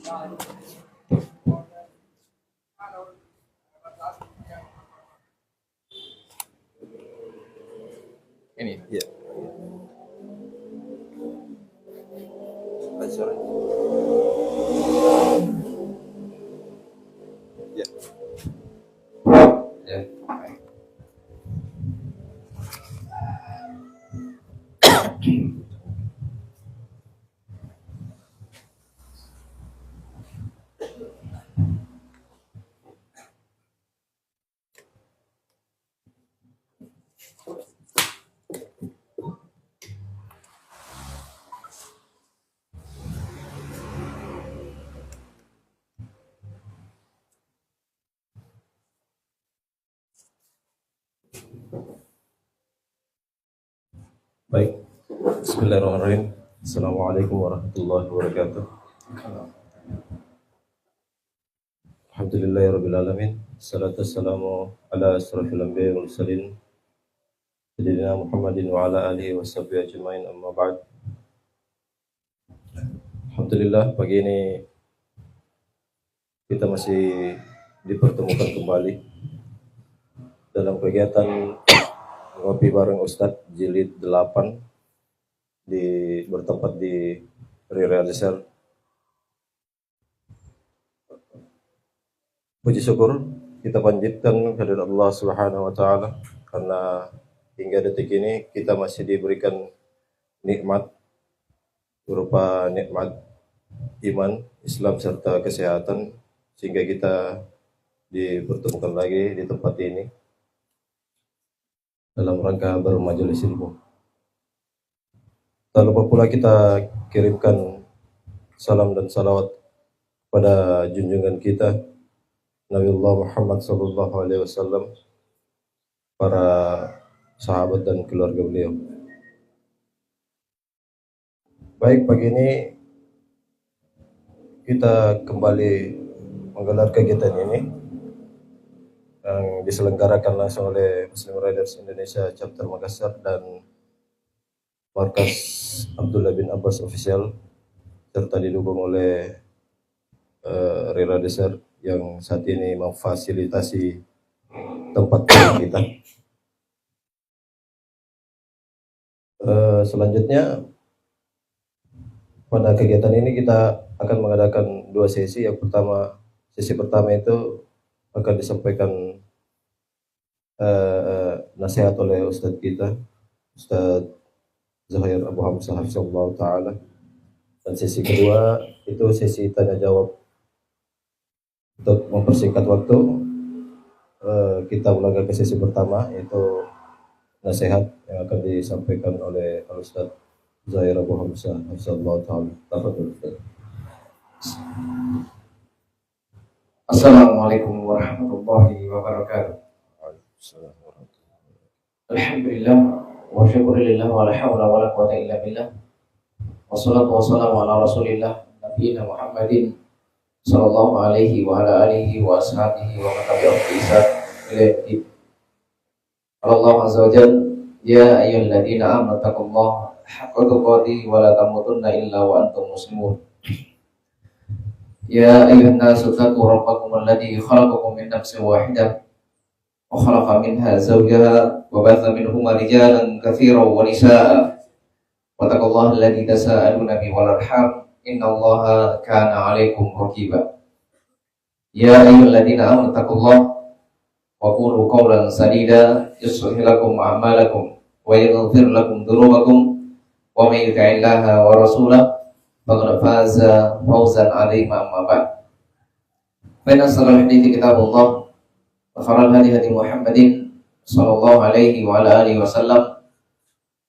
Ini. Ya. Acara. Ya. Ya. Baik. Bismillahirrahmanirrahim. Assalamualaikum warahmatullahi wabarakatuh. Alhamdulillahirabbil alamin. Salatu wassalamu ala asrofil anbiya'i wal mursalin. Sayyidina Muhammadin wa ala alihi washabbihi ajmain, amma ba'd. Alhamdulillah, pagi ini kita masih dipertemukan kembali dalam kegiatan ngopi bareng Ustadz jilid 8 bertempat di Realisar. Puji syukur kita panjatkan kehadirat Allah Subhanahu wa taala karena hingga detik ini kita masih diberikan nikmat berupa nikmat iman, Islam serta kesehatan sehingga kita dipertemukan lagi di tempat ini dalam rangka bermajelis ilmu. Tak lupa pula kita kirimkan salam dan salawat pada junjungan kita Nabiullah Muhammad sallallahu alaihi wasallam, para sahabat dan keluarga beliau. Baik, pagi ini kita kembali menggelar kegiatan ini yang diselenggarakan langsung oleh Muslim Riders Indonesia Chapter Makassar dan Markas Abdullah bin Abbas Official serta didukung oleh Rira Desert yang saat ini memfasilitasi tempat kita. Selanjutnya pada kegiatan ini kita akan mengadakan dua sesi. Sesi pertama itu akan disampaikan nasihat oleh Ustadz kita, Ustadz Zahir Abu Hamzah Hafizahullah Ta'ala. Dan sesi kedua itu sesi tanya jawab. Untuk mempersingkat waktu, kita ulang ke sesi pertama, yaitu nasihat yang akan disampaikan oleh Ustadz Zahir Abu Hamzah Hafizahullah Ta'ala. Tafadhol Ustadz. Assalamualaikum warahmatullahi wabarakatuh. Alhamdulillah wa syukurillah wa la hawla wa la quwwata illa billah. Wassalatu wassalamu ala rasulillah nabiyina Muhammadin sallallahu alaihi wa ala alihi wa ashabihi wa man tabi'ahum bi ihsan ila yaumil. Allah azza wa jalla, ya ayyuhalladzina amanu taqullaha haqqa tuqatih wa la tamutunna illa wa antum muslimun. Ya ayuhan nasu taqu rabbakum alladzi khalaqakum min nafsin wahidah wa khalaqa minha zawjaha wa batha minhuma rijalan katsiran wa nisaa'a wa taqullaha alladzi tasaaluna bihi wal arham innallaha kana 'alaikum raqiba. Ya ayyuhalladzina amanu taqullaha wa qulu qawlan sadida yuslih lakum a'malakum wa yaghfir lakum dhunubakum wa may yuti'illaha wa rasulahu faqad faza fawzan 'azima, amma ba'd. Fa inna asdaqal hadithi kitabullah wa khairal hadi hadi Muhammadin sallallahu alaihi wa ala alihi wasallam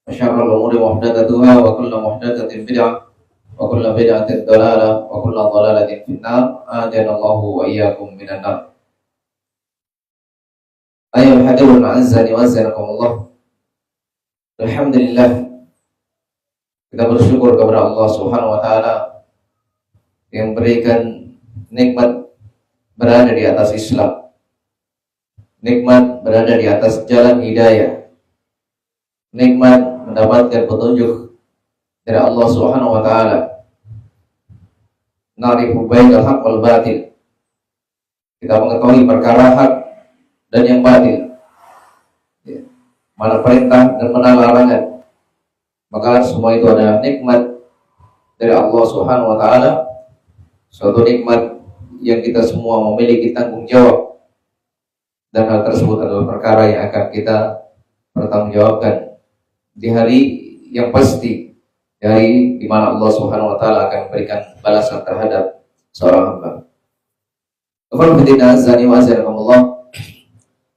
wa syarrul umuri muhdatsatuha wa kullu muhdatsatin bid'ah wa kullu bid'atin dhalalah wa kullu dhalalatin finnar. Adanallahu wa iyyakum minan nar. Ayyuhal hadirun azzani wa azzanakumullah. Alhamdulillah, kita bersyukur kepada Allah Subhanahu wa taala yang berikan nikmat berada di atas Islam, nikmat berada di atas jalan hidayah, nikmat mendapatkan petunjuk dari Allah Subhanahu wa taala. na'rifu bainal haqq wal batil. Kita mengetahui perkara hak dan yang batil, mana perintah dan mana larangan. Maka semua itu adalah nikmat dari Allah Subhanahu wa taala, suatu nikmat yang kita semua memiliki tanggung jawab, dan hal tersebut adalah perkara yang akan kita pertanggungjawabkan di hari yang pasti, di hari di mana Allah Subhanahu wa taala akan memberikan balasan terhadap seorang hamba.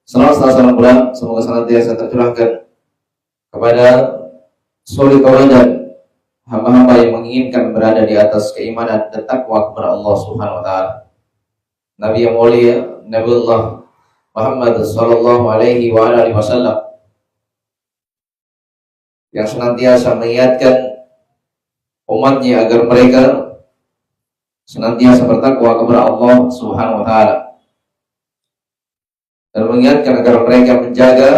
Salam salam bulan semoga senantiasa tercurahkan kepada suri tauladan hamba-hamba yang menginginkan berada di atas keimanan dan takwa kepada Allah Subhanahu wa taala. Nabi yang mulia Nabiullah Muhammad sallallahu alaihi wa alihi wasallam yang senantiasa mengingatkan umatnya agar mereka senantiasa bertakwa kepada Allah Subhanahu wa taala, dan mengingatkan agar mereka menjaga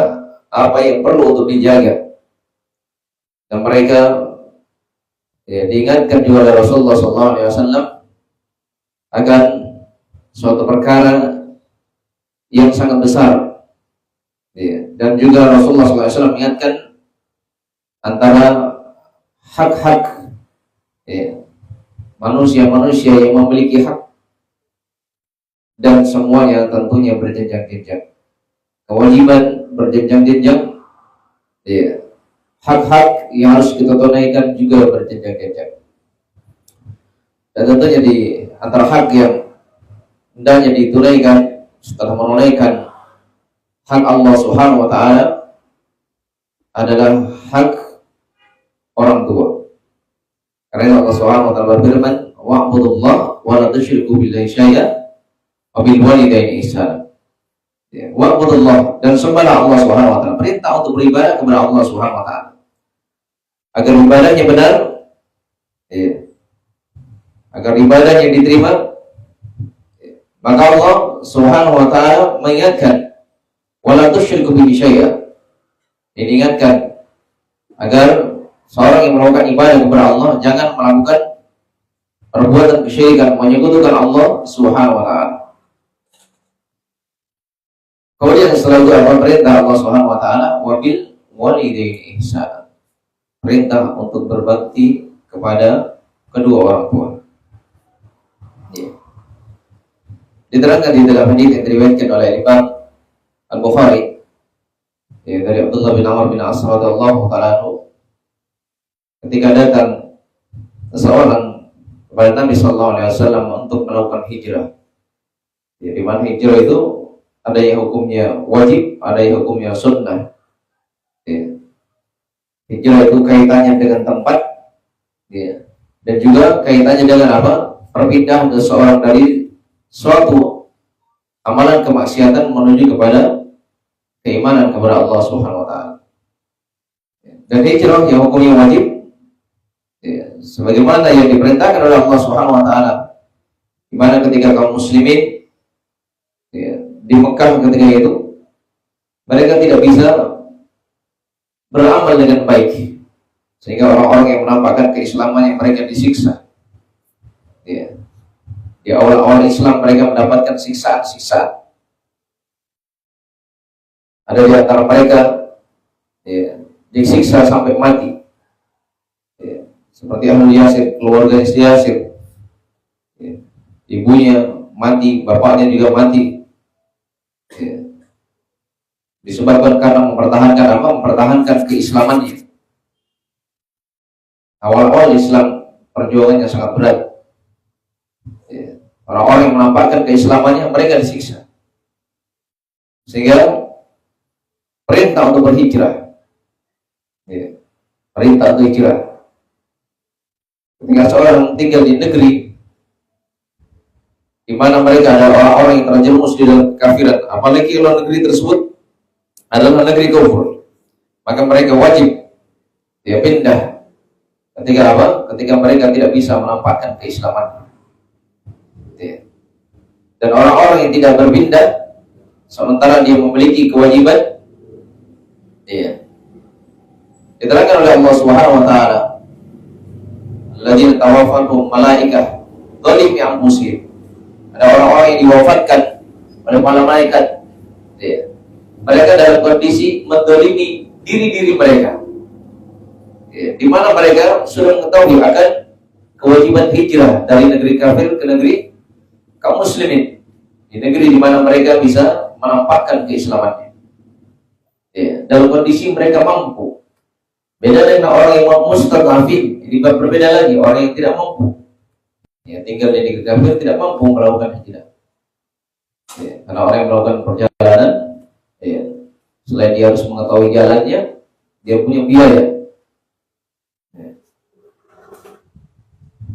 apa yang perlu untuk dijaga. Dan mereka diingatkan juga oleh Rasulullah SAW akan suatu perkara yang sangat besar. Dan juga Rasulullah SAW mengingatkan antara hak-hak manusia-manusia yang memiliki hak, dan semuanya tentunya berjenjang-jenjang. Kewajiban berjenjang-jenjang, hak-hak yang harus kita tunaikan juga berjenjang-jenjang. Dan tentunya di antara hak yang hendaknya ditunaikan setelah menunaikan hak Allah Subhanahu wa taala adalah hak orang tua. Karena Allah Subhanahu wa taala berfirman, "Wa'budullah wa la tusyriku billahi syai'an wa bil walidaini ihsana." Wa'budullah, dan sembahlah Allah Subhanahu wa taala. Perintah untuk beribadah kepada Allah Subhanahu wa taala. Agar ibadahnya benar, agar ibadahnya diterima, maka Allah Subhanahu wa taala mengingatkan, "Wa la tusyriku bihi syai'an." Diingatkan agar seorang yang melakukan ibadah kepada Allah jangan melakukan perbuatan kesyirikan, menyekutukan Allah Subhanahu wa taala. Kemudian setelah itu apa perintah Allah Subhanahu wa taala, wabil walidaini ihsana. Perintah untuk berbakti kepada kedua orang tua. Diterangkan di dalam hadis yang diriwayatkan oleh Imam Al-Bukhari dari Abdullah bin Amr bin As radhiyallahu taala anhu, ketika datang seseorang kepada Nabi sallallahu alaihi wasallam untuk melakukan hijrah. Di mana hijrah itu ada yang hukumnya wajib, ada yang hukumnya sunnah. Hijrah itu kaitannya dengan tempat, dan juga kaitannya dengan apa? Perpindahan seseorang dari suatu amalan kemaksiatan menuju kepada keimanan kepada Allah Subhanahu wa taala. Dan hijrah yang hukumnya wajib, sebagaimana yang diperintahkan oleh Allah Subhanahu wa taala, di mana ketika kaum muslimin di Mekah ketika itu mereka tidak bisa beramal dengan baik, sehingga orang-orang yang menampakkan keislaman yang mereka disiksa. Di awal-awal Islam mereka mendapatkan siksaan-siksaan. Ada di antara mereka disiksa sampai mati, seperti Ahlul Yasir, keluarga Yasir, ibunya mati, bapaknya juga mati, disebabkan karena mempertahankan keislamannya. Awal-awal Islam perjuangannya sangat berat. Orang-orang yang menampakkan keislamannya mereka disiksa, sehingga perintah untuk berhijrah, perintah untuk hijrah. Ketika seorang tinggal di negeri di mana mereka ada orang-orang yang terjerumus di dalam kekafiran, apalagi kalau negeri tersebut adalah negeri kufur, maka mereka wajib pindah. Ketika apa? Ketika mereka tidak bisa menampakkan keislaman. Dan orang-orang yang tidak berpindah sementara dia memiliki kewajiban, diterangkan oleh Allah Subhanahu wa taala, alladzina tawaffahum malaikah zalim yang muslim. Ada orang-orang yang diwafatkan oleh para malaikat. Ya. Mereka dalam kondisi menzalimi diri-diri mereka. Ya. Di mana mereka sudah mengetahui akan kewajiban hijrah dari negeri kafir ke negeri kaum muslimin. Di negeri di mana mereka bisa menampakkan keislamannya. Ya. Dalam kondisi mereka mampu. Beda dengan orang yang mustadhafin. Ini berbeda lagi, orang yang tidak mampu. Ya, tinggal di negeri kafir tidak mampu melakukan hijrah. Ya, karena orang yang melakukan perjalanan, ya, selain dia harus mengetahui jalannya, dia punya biaya. Ya.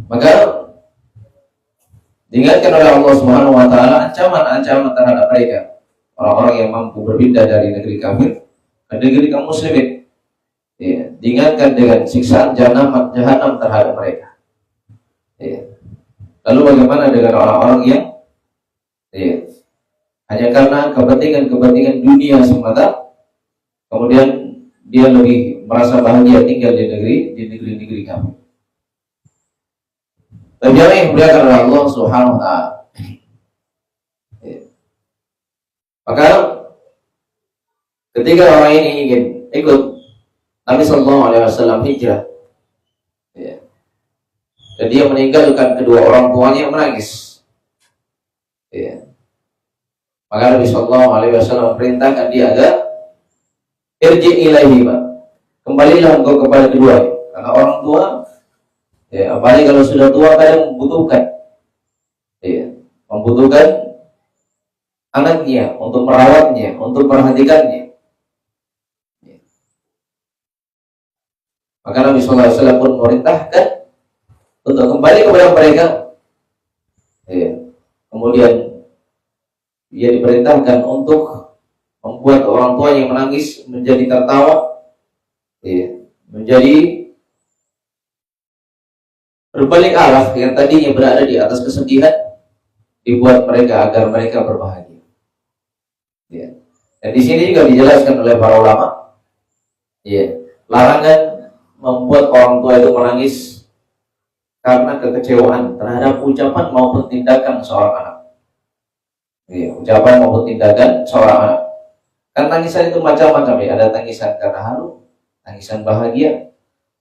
Maka diingatkan oleh Allah Subhanahu Wa Taala ancaman-ancaman terhadap mereka, orang-orang yang mampu berpindah dari negeri kafir ke negeri kaum muslimin. Ya, diingatkan dengan siksaan jahanam terhadap mereka. Ya. Lalu bagaimana dengan orang-orang yang ya, hanya karena kepentingan dunia semata, kemudian dia lebih merasa bahagia tinggal di negeri kami. Tapi yang dimuliakan oleh Allah Subhanahu Wa Taala. Ya. Maka ketika orang ini ingin ikut Nabi Sallallahu Alaihi Wasallam hijrah, ya, dan dia meninggalkan kedua orang tuanya menangis. Ya. Maka Nabi Sallallahu Alaihi Wasallam perintahkan dia agar irji ilaihi, kembalilah engkau kepada keduanya, karena orang tua, ya, apalagi kalau sudah tua kadang membutuhkan, ya, membutuhkan anaknya untuk merawatnya, untuk memperhatikannya. Maka Nabi Sallallahu Alaihi Wasallam pun memerintahkan untuk kembali kepada mereka. Ya. Kemudian dia diperintahkan untuk membuat orang tua yang menangis menjadi tertawa, ya, menjadi berbalik arah yang tadinya berada di atas kesedihan, dibuat mereka agar mereka berbahagia. Ya. Dan di sini juga dijelaskan oleh para ulama, ya, larangan membuat orang tua itu menangis karena kekecewaan terhadap ucapan maupun tindakan seorang anak. Ya, ucapan maupun tindakan seorang anak. Kan tangisan itu macam-macam, ya. Ada tangisan karena haru, tangisan bahagia,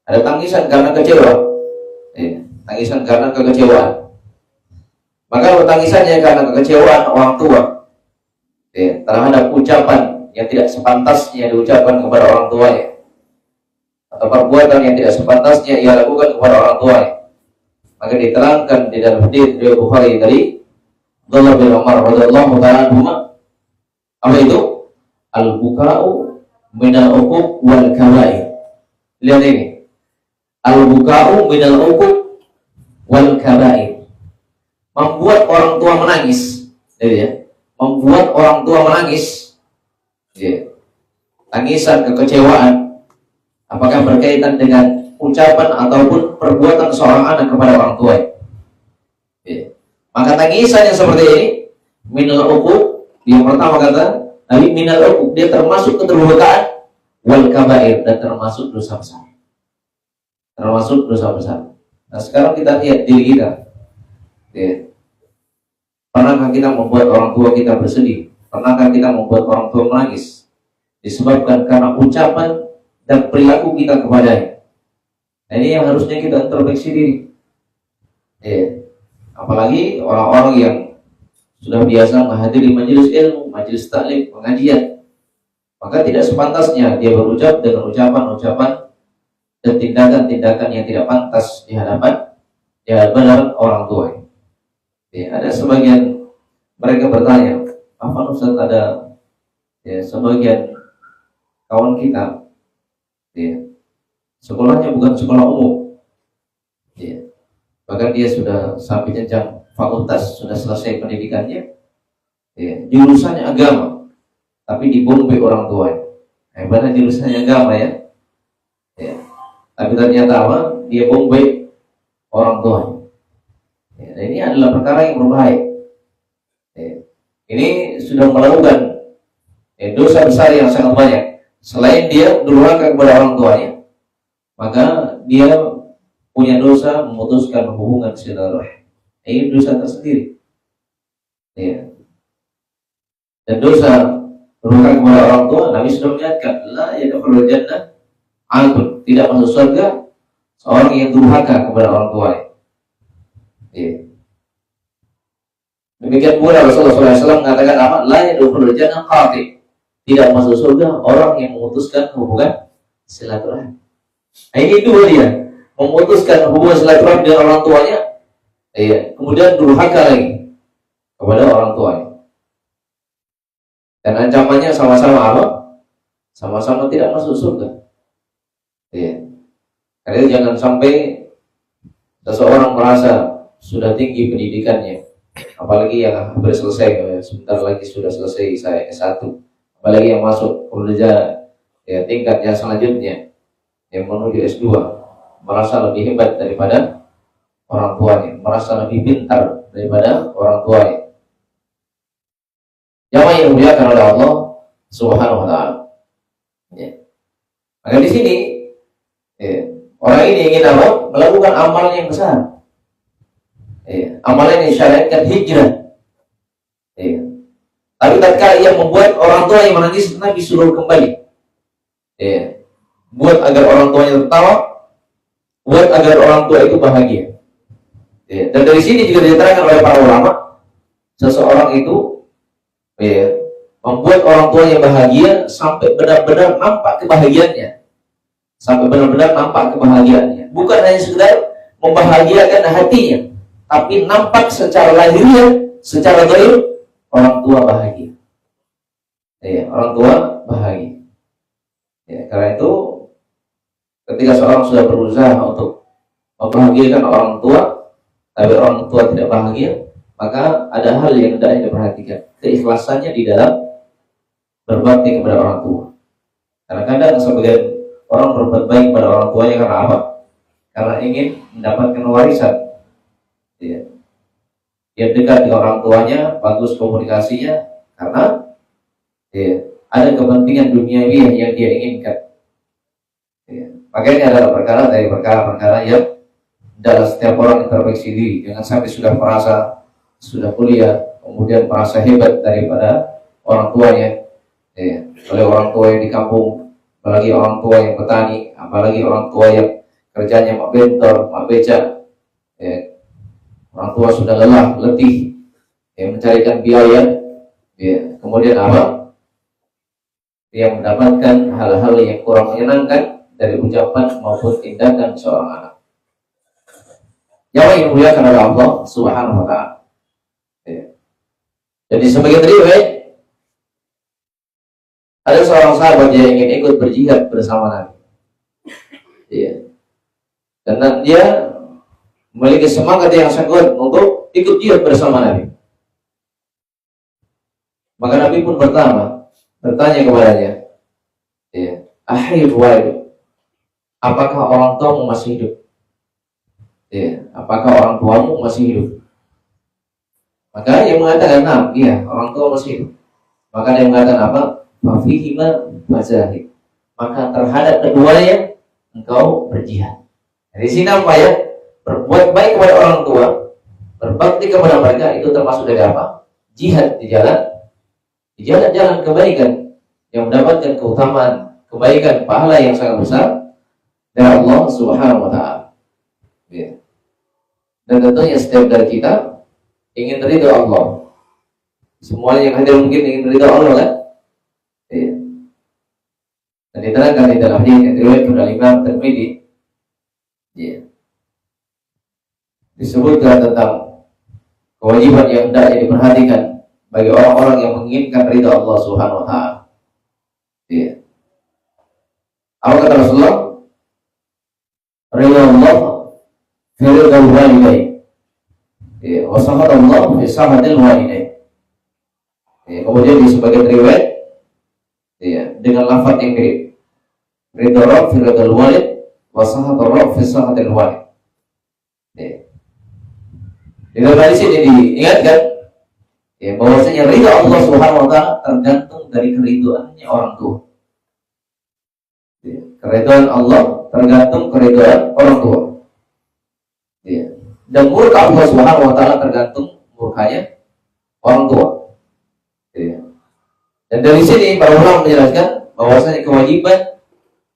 ada tangisan karena kecewa, ya, tangisan karena kekecewaan. Maka tangisannya karena kekecewaan orang tua, ya, terhadap ucapan yang tidak sepantasnya diucapkan kepada orang tuanya, atau perbuatan yang tidak sepantasnya ia lakukan kepada orang tuanya, maka diterangkan di dalam hadis riwayat Bukhari dari Abdullah bin Umar radhiyallahu ta'ala anhuma, apa itu? Al-buka'u minal uquq wal kabair. Lihat ini, al-buka'u minal uquq wal kabair, membuat orang tua menangis, ya, membuat orang tua menangis, ya, tangisan kekecewaan. Apakah berkaitan dengan ucapan ataupun perbuatan seorang anak kepada orang tua? Ya. Maka tangisan yang seperti ini minal uquq, yang pertama kata Nabi, minal uquq, dia termasuk kedurhakaan, wal kabair, dan termasuk dosa besar. Termasuk dosa besar. Nah, sekarang kita lihat diri kita. Ya. Pernahkah kita membuat orang tua kita bersedih? Pernahkah kita membuat orang tua menangis? Disebabkan karena ucapan dan perilaku kita kepadanya. Nah, ini yang harusnya kita introspeksi diri. Ya. Apalagi orang-orang yang sudah biasa menghadiri majelis ilmu, majelis taklim, pengajian, maka tidak sepantasnya dia berucap dengan ucapan-ucapan dan tindakan-tindakan yang tidak pantas di hadapan orang tua. Ya, ada sebagian mereka bertanya, apa Ustaz, ada ya, sebagian kawan kita, ya, sekolahnya bukan sekolah umum, ya, bahkan dia sudah sampai jenjang fakultas, sudah selesai pendidikannya, ya, jurusannya agama, tapi dibombe orang tuanya. Hebatnya jurusannya agama, ya, ya, tapi ternyata apa? Dia bombe orang tuanya. Ya, dan ini adalah perkara yang berbahaya. Ya, ini sudah melakukan dosa besar yang sangat banyak. Selain dia durhaka kepada orang tuanya, maka dia punya dosa memutuskan hubungan silaturahim. Ini dosa tersendiri. Ya. Dan dosa durhaka kepada orang tua, Nabi sudah mengingatkan, la yadkhulul jannah angkun, tidak masuk surga seorang yang durhaka kepada orang tuanya. Ya. Demikian pula Rasulullah SAW mengatakan apa? La yadkhulul jannah qati, tidak masuk surga orang yang memutuskan hubungan silaturahmi. Nah, ini dua dia, memutuskan hubungan silaturahmi dengan orang tuanya, ya, kemudian durhaka lagi kepada orang tuanya. Dan ancamannya sama-sama apa? Sama-sama tidak masuk surga. Ya. Karena itu jangan sampai seseorang merasa sudah tinggi pendidikannya, apalagi yang hampir selesai, sebentar lagi sudah selesai saya S1, apalagi yang masuk kerja ya tingkat yang selanjutnya yang menuju S2, merasa lebih hebat daripada orang tuanya, merasa lebih pintar daripada orang tuanya. Jamaah yang dimuliakan oleh Allah Subhanahu wa taala. Ya. Maka di sini ya, orang ini ingin apa? Melakukan amalan yang besar. Ya, amalan yang disyariatkan hijrah. Ya. Tapi tatkala ia membuat orang tua yang menangis, Nabi suruh kembali. Ya. Buat agar orang tuanya tertawa, buat agar orang tua itu bahagia. Ya. Dan dari sini juga diterangkan oleh para ulama, seseorang itu ya, membuat orang tuanya bahagia sampai benar-benar nampak kebahagiaannya, sampai benar-benar nampak kebahagiaannya. Bukan hanya sekedar membahagiakan hatinya, tapi nampak secara lahiriah, secara zahir orang tua bahagia. Ya, orang tua bahagia. Ya, karena itu ketika seorang sudah berusaha untuk membahagiakan orang tua, tapi orang tua tidak bahagia, maka ada hal yang tidak diperhatikan, keikhlasannya di dalam berbakti kepada orang tua. Karena kadang sebagian orang berbuat baik pada orang tuanya karena apa? Karena ingin mendapatkan warisan. Ya. Dia dekat dengan orang tuanya, bagus komunikasinya, karena ya, ada kepentingan duniawi yang dia inginkan. Ya. Makanya adalah perkara dari perkara-perkara yang dalam setiap orang introspeksi diri. Jangan sampai sudah merasa sudah kuliah, kemudian merasa hebat daripada orang tuanya. Ya. Oleh orang tua yang di kampung, apalagi orang tua yang petani, apalagi orang tua yang kerjanya mak bentor, mak beca. Ya. Orang tua sudah lelah, letih, ya, mencarikan biaya. Ya. Kemudian apa? Dia mendapatkan hal-hal yang kurang menyenangkan dari ucapan maupun tindakan seorang anak. Yang dimuliakan oleh Allah Subhanahu wa taala. Ya. Jadi sebagai riwayat ada seorang sahabat yang ingin ikut berjihad bersama Nabi. Ya. Dan dia memiliki semangat yang sangat untuk ikut jihad bersama Nabi. Maka Nabi pun bertanya kepadanya, ya, "Ahai walid, apakah orang tuamu masih hidup?" Ya, apakah orang tuamu masih hidup? Maka dia mengatakan, "Nah, iya, orang tua masih hidup." Maka dia mengatakan apa? "Fafihima fajahid." Maka terhadap keduanya engkau berjihad. Di sini apa ya? Berbuat baik kepada orang tua, berbakti kepada mereka, itu termasuk dari apa? Jihad di jalan kebaikan yang mendapatkan keutamaan, kebaikan, pahala yang sangat besar dari Allah Subhanahu wa taala. Ya. Dan tentunya setiap dari kita ingin ridha Allah. Semuanya yang hadir mungkin ingin ridha Allah kan? Ya. Dan diterangkan di dalam hadis yang diriwayatkan oleh Imam Tirmidzi, ya, disebutkan tentang kewajiban yang hendaknya diperhatikan bagi orang-orang yang menginginkan ridha Allah Subhanahu wa taala. Ya. Apa kata Rasulullah? Ridha Allah fi ridhal walidain. Ya, wa sahat Allah fi sahatil walidain. Ya, kemudian di sebagian riwayat ya, dengan lafaz yang mirip. Ridha Rabb fi ridhal walid wa sahat Rabb fi sahatil walid. Ya. Di dalam hadis ini diingatkan ya, bahwasanya ridha Allah Subhanahu wa taala tergantung dari keridhaannya orang tua. Ya, keridhaan Allah tergantung keridhaan orang tua. Ya. Dan murka Allah Subhanahu wa taala tergantung murkanya orang tua. Ya. Dan dari sini para ulama menjelaskan bahwasanya kewajiban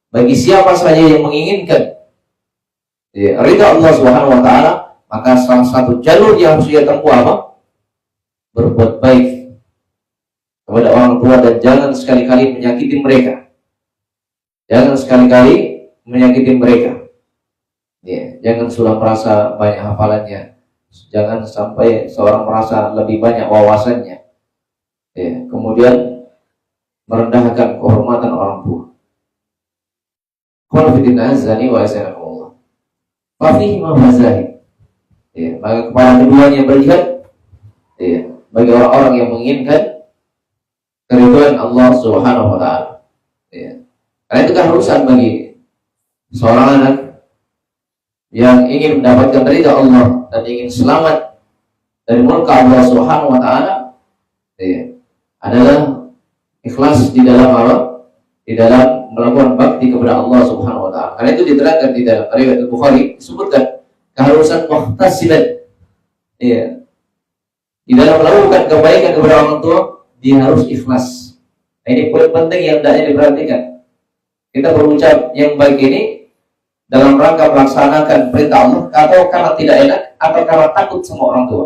bagi siapa saja yang menginginkan ridha Allah Subhanahu wa taala, maka salah satu jalur yang harus dia tempuh apa? Berbuat baik kepada orang tua dan jangan sekali-kali menyakiti mereka. Jangan sekali-kali menyakiti mereka. Ya, jangan sudah merasa banyak hafalannya. Jangan sampai seorang merasa lebih banyak wawasannya. Ya, kemudian merendahkan kehormatan orang tua. Qul fitina azani wa asalakumullah. Fa fihi ma mazahib. Ya, maka kepada keduanya berjihad. Ya, bagi orang-orang yang menginginkan keridhaan Allah Subhanahu wa taala. Ya. Karena itu keharusan bagi seorang anak yang ingin mendapatkan ridha Allah dan ingin selamat dari murka Allah Subhanahu wa taala, ya, adalah ikhlas di dalam apa? Di dalam melakukan bakti kepada Allah Subhanahu wa taala. Karena itu diterangkan di dalam riwayat Bukhari disebutkan keharusan muhtasiban. Ya. Di dalam melakukan kebaikan kepada orang tua, dia harus ikhlas. Nah, ini poin penting yang hendaknya diperhatikan. Kita berucap yang baik ini dalam rangka melaksanakan perintah Allah, atau karena tidak enak, atau karena takut sama orang tua.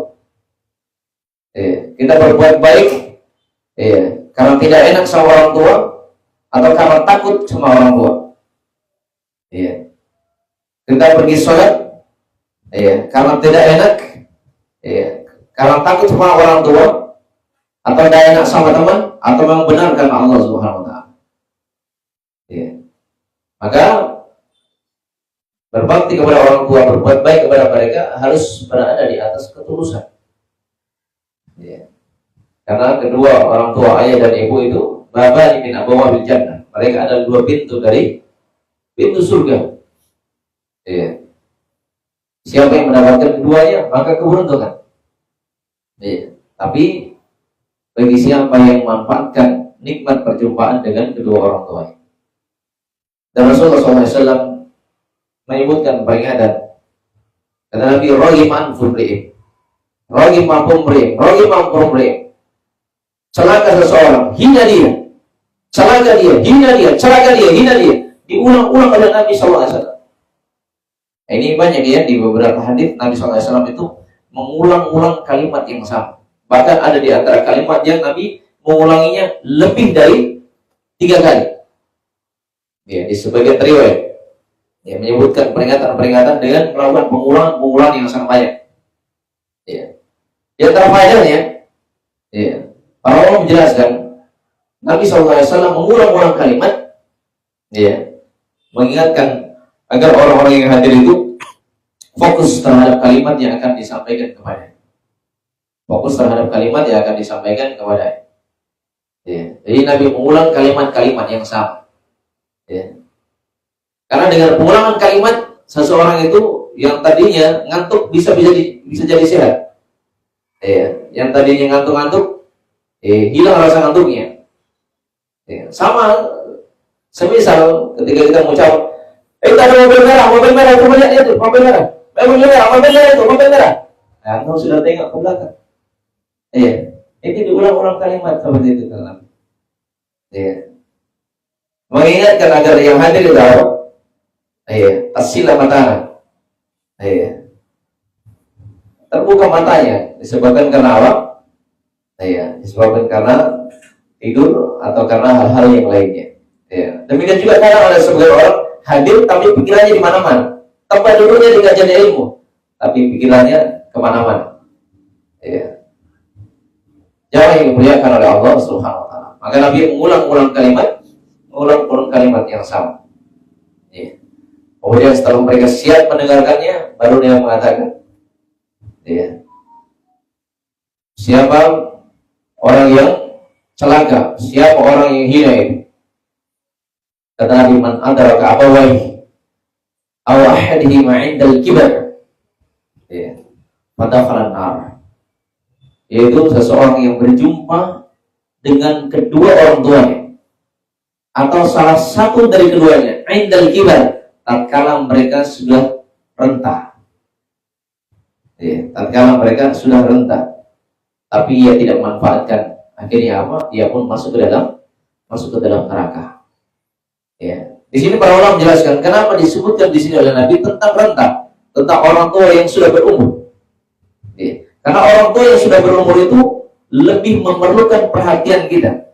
Kita berbuat baik karena tidak enak sama orang tua, atau karena takut sama orang tua. Kita pergi sholat karena tidak enak, karena takut sama orang tua, atau tidak enak sama teman, atau memang benar karena Allah Subhanahu wa taala. Maka berbakti kepada orang tua, berbuat baik kepada mereka harus berada di atas ketulusan. Karena kedua orang tua, ayah dan ibu itu babani min abwabil jannah. Mereka adalah dua pintu dari pintu surga. Siapa yang mendapatkan keduanya, maka keberuntungan. Tapi bagi siapa yang memanfaatkan nikmat perjumpaan dengan kedua orang tuanya. Dan Rasulullah SAW menyebutkan peringatan. Kata Nabi, ragim anfur mri'in, ragim mampum mri'in, ragim mampum mri'in. Celaka seseorang, hina dia, celaka dia, hina dia, celaka dia, hina dia. Diulang-ulang oleh Nabi SAW. Ini banyak ya, di beberapa hadis Nabi SAW itu mengulang-ulang kalimat yang sama. Bahkan ada di antara kalimat yang Nabi mengulanginya lebih dari 3 kali. Di sebagian riwayat menyebutkan peringatan-peringatan dengan melakukan pengulangan yang sangat banyak. Di antara faedahnya, para ulama menjelaskan Nabi SAW mengulang-ulang kalimat, mengingatkan agar orang-orang yang hadir itu fokus terhadap kalimat yang akan disampaikan kepada. Fokus terhadap kalimat yang akan disampaikan kepada. Jadi Nabi mengulang kalimat-kalimat yang sama. Karena dengan pengulangan kalimat, seseorang itu yang tadinya ngantuk bisa jadi sehat. Yang tadinya ngantuk-ngantuk, hilang rasa ngantuknya. Sama, semisal ketika kita mengucap, itu ada mobil merah, coba lihat itu, mobil merah itu, mobil merah. Nah, kamu sudah tengok ke belakang. Ini diulang-ulang kalimat seperti itu kan. Mengingatkan agar yang hadir itu tasila matanya, terbuka matanya, disebabkan karena apa? Disebabkan karena tidur atau karena hal-hal yang lainnya. Demikian juga kadang ada sebagian orang hadir tapi pikirannya di mana-mana. Tempat duduknya di kajian ilmu, tapi pikirannya kemana-mana. Jangan yang dimuliakan oleh Allah Subhanahu wa taala. Maka Nabi mengulang-ulang kalimat yang sama. Kemudian setelah mereka siap mendengarkannya, baru dia mengatakan, siapa orang yang celaka, siapa orang yang hina itu? Kata Nabi, man adraka abawaihi aw ahadihima 'indal kibar, fadakhala an-nar. Yaitu seseorang yang berjumpa dengan kedua orang tuanya atau salah satu dari keduanya, 'indal kibar, tatkala mereka sudah renta. Ya, tatkala mereka sudah renta, tapi ia tidak memanfaatkan, akhirnya apa? Ia pun masuk ke dalam neraka. Ya. Di sini para ulama menjelaskan kenapa disebutkan di sini oleh Nabi tentang renta, tentang orang tua yang sudah berumur. Ya. Karena orang tua yang sudah berumur itu lebih memerlukan perhatian kita.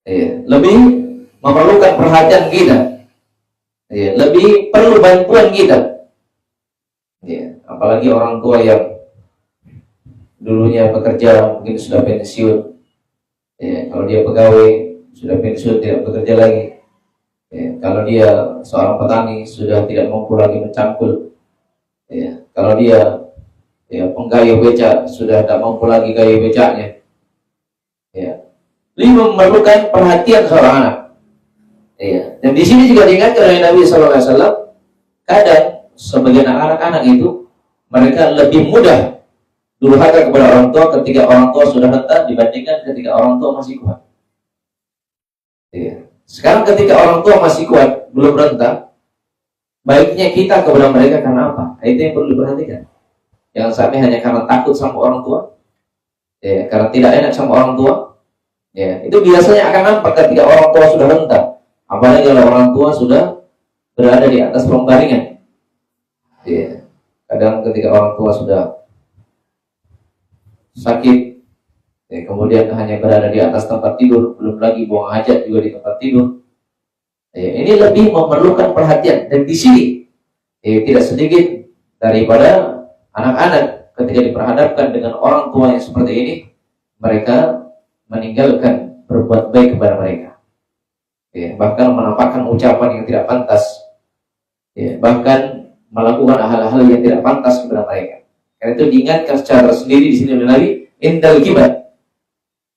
Ya. Lebih memerlukan perhatian kita. Ya. Lebih perlu bantuan kita. Ya. Apalagi orang tua yang dulunya bekerja mungkin sudah pensiun. Ya. Kalau dia pegawai sudah pensiun tidak bekerja lagi. Ya, kalau dia seorang petani sudah tidak mampu lagi mencangkul. Ya, kalau dia penggaya beca sudah tidak mampu lagi gaya becanya. Ya, lebih memerlukan perhatian seorang anak. Ya, dan di sini juga diingatkan oleh Nabi SAW, kadang sebagian anak-anak itu mereka lebih mudah durhaka kepada orang tua ketika orang tua sudah renta dibandingkan ketika orang tua masih kuat. Ya. Sekarang ketika orang tua masih kuat, belum renta, baiknya kita kepada mereka karena apa? Itu yang perlu diperhatikan. Jangan sampai hanya karena takut sama orang tua, ya, karena tidak enak sama orang tua. Ya, itu biasanya akan nampak ketika orang tua sudah renta. Apalagi kalau orang tua sudah berada di atas pembaringan. Ya, kadang ketika orang tua sudah sakit, ya, kemudian hanya berada di atas tempat tidur, belum lagi buang hajat juga di tempat tidur. Ya, ini lebih memerlukan perhatian. Dan di sini tidak sedikit daripada anak-anak ketika diperhadapkan dengan orang tua yang seperti ini, mereka meninggalkan berbuat baik kepada mereka. Ya, bahkan menampakkan ucapan yang tidak pantas. Ya, bahkan melakukan hal-hal yang tidak pantas kepada mereka. Karena itu diingatkan secara sendiri di sini oleh Nabi, indal kibar.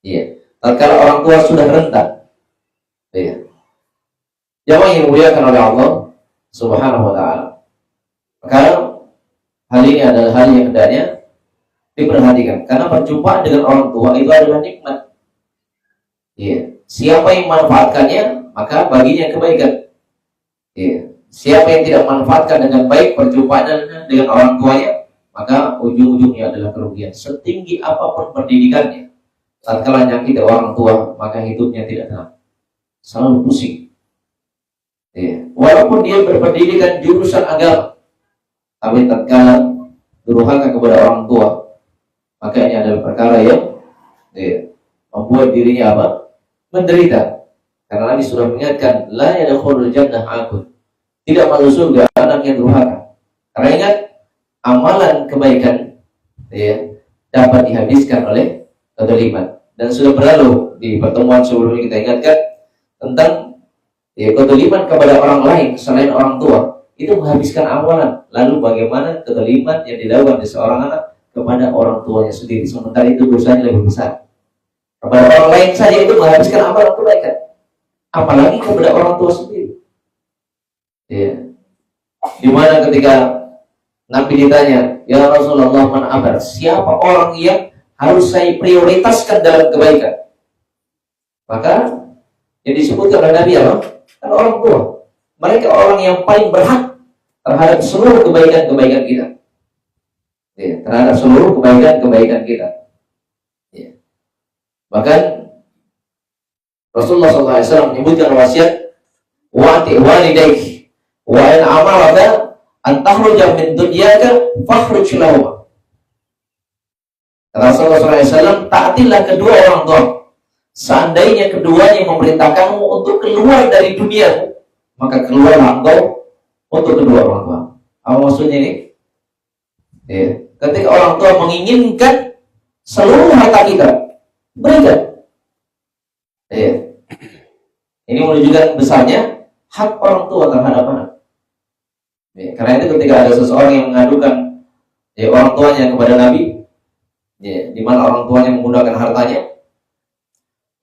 Iya, tatkala orang tua sudah renta. Iya. Jamaah yang dimuliakan oleh Allah Subhanahu wa taala. Maka hal ini adalah hal yang hendaknya diperhatikan karena perjumpaan dengan orang tua itu adalah nikmat. Iya. Siapa yang memanfaatkannya, maka baginya kebaikan. Iya. Siapa yang tidak memanfaatkan dengan baik perjumpaan dengan orang tuanya, maka ujung-ujungnya adalah kerugian. Setinggi apapun pendidikannya, tatkala nyakiti orang tua, maka hidupnya tidak tenang, selalu pusing. Ya. Walaupun dia berpendidikan jurusan agama, tapi tatkala durhaka kepada orang tua, maka ini adalah perkara yang membuat dirinya apa? Menderita. Karena Nabi sudah mengingatkan, la yadkhulul jannah aqul. Tidak masuk surga anak yang durhaka. Karena ingat, amalan kebaikan dapat dihabiskan oleh kezaliman. Dan sudah berlalu di pertemuan sebelumnya kita ingatkan tentang kezaliman kepada orang lain selain orang tua itu menghabiskan amalan. Lalu bagaimana kezaliman yang dilakukan oleh seorang anak kepada orang tuanya sendiri, sementara itu dosanya lebih besar. Kepada orang lain saja itu menghabiskan amalan kebaikan, apalagi kepada orang tua sendiri. Dimana ketika Nabi ditanya, ya Rasulullah, man abar, siapa orang yang harus saya prioritaskan dalam kebaikan? Maka yang disebutkan oleh Nabi apa? Kan orang tua. Mereka orang yang paling berhak terhadap seluruh kebaikan-kebaikan kita. Terhadap seluruh kebaikan-kebaikan kita. Bahkan Rasulullah SAW menyebutkan wasiat wa'ati walidayk wa in amaraka an takhruja min dunyaka fakhruj lahum. Rasulullah SAW, taatilah kedua orang tua. Seandainya keduanya memerintahkanmu untuk keluar dari duniamu, maka keluarlah engkau untuk kedua orang tua. Apa maksudnya ini? Ketika orang tua menginginkan seluruh harta kita, berikan. Ini menunjukkan besarnya hak orang tua terhadap anak. Karena itu ketika ada seseorang yang mengadukan orang tuanya kepada Nabi, di mana orang tuanya menggunakan hartanya,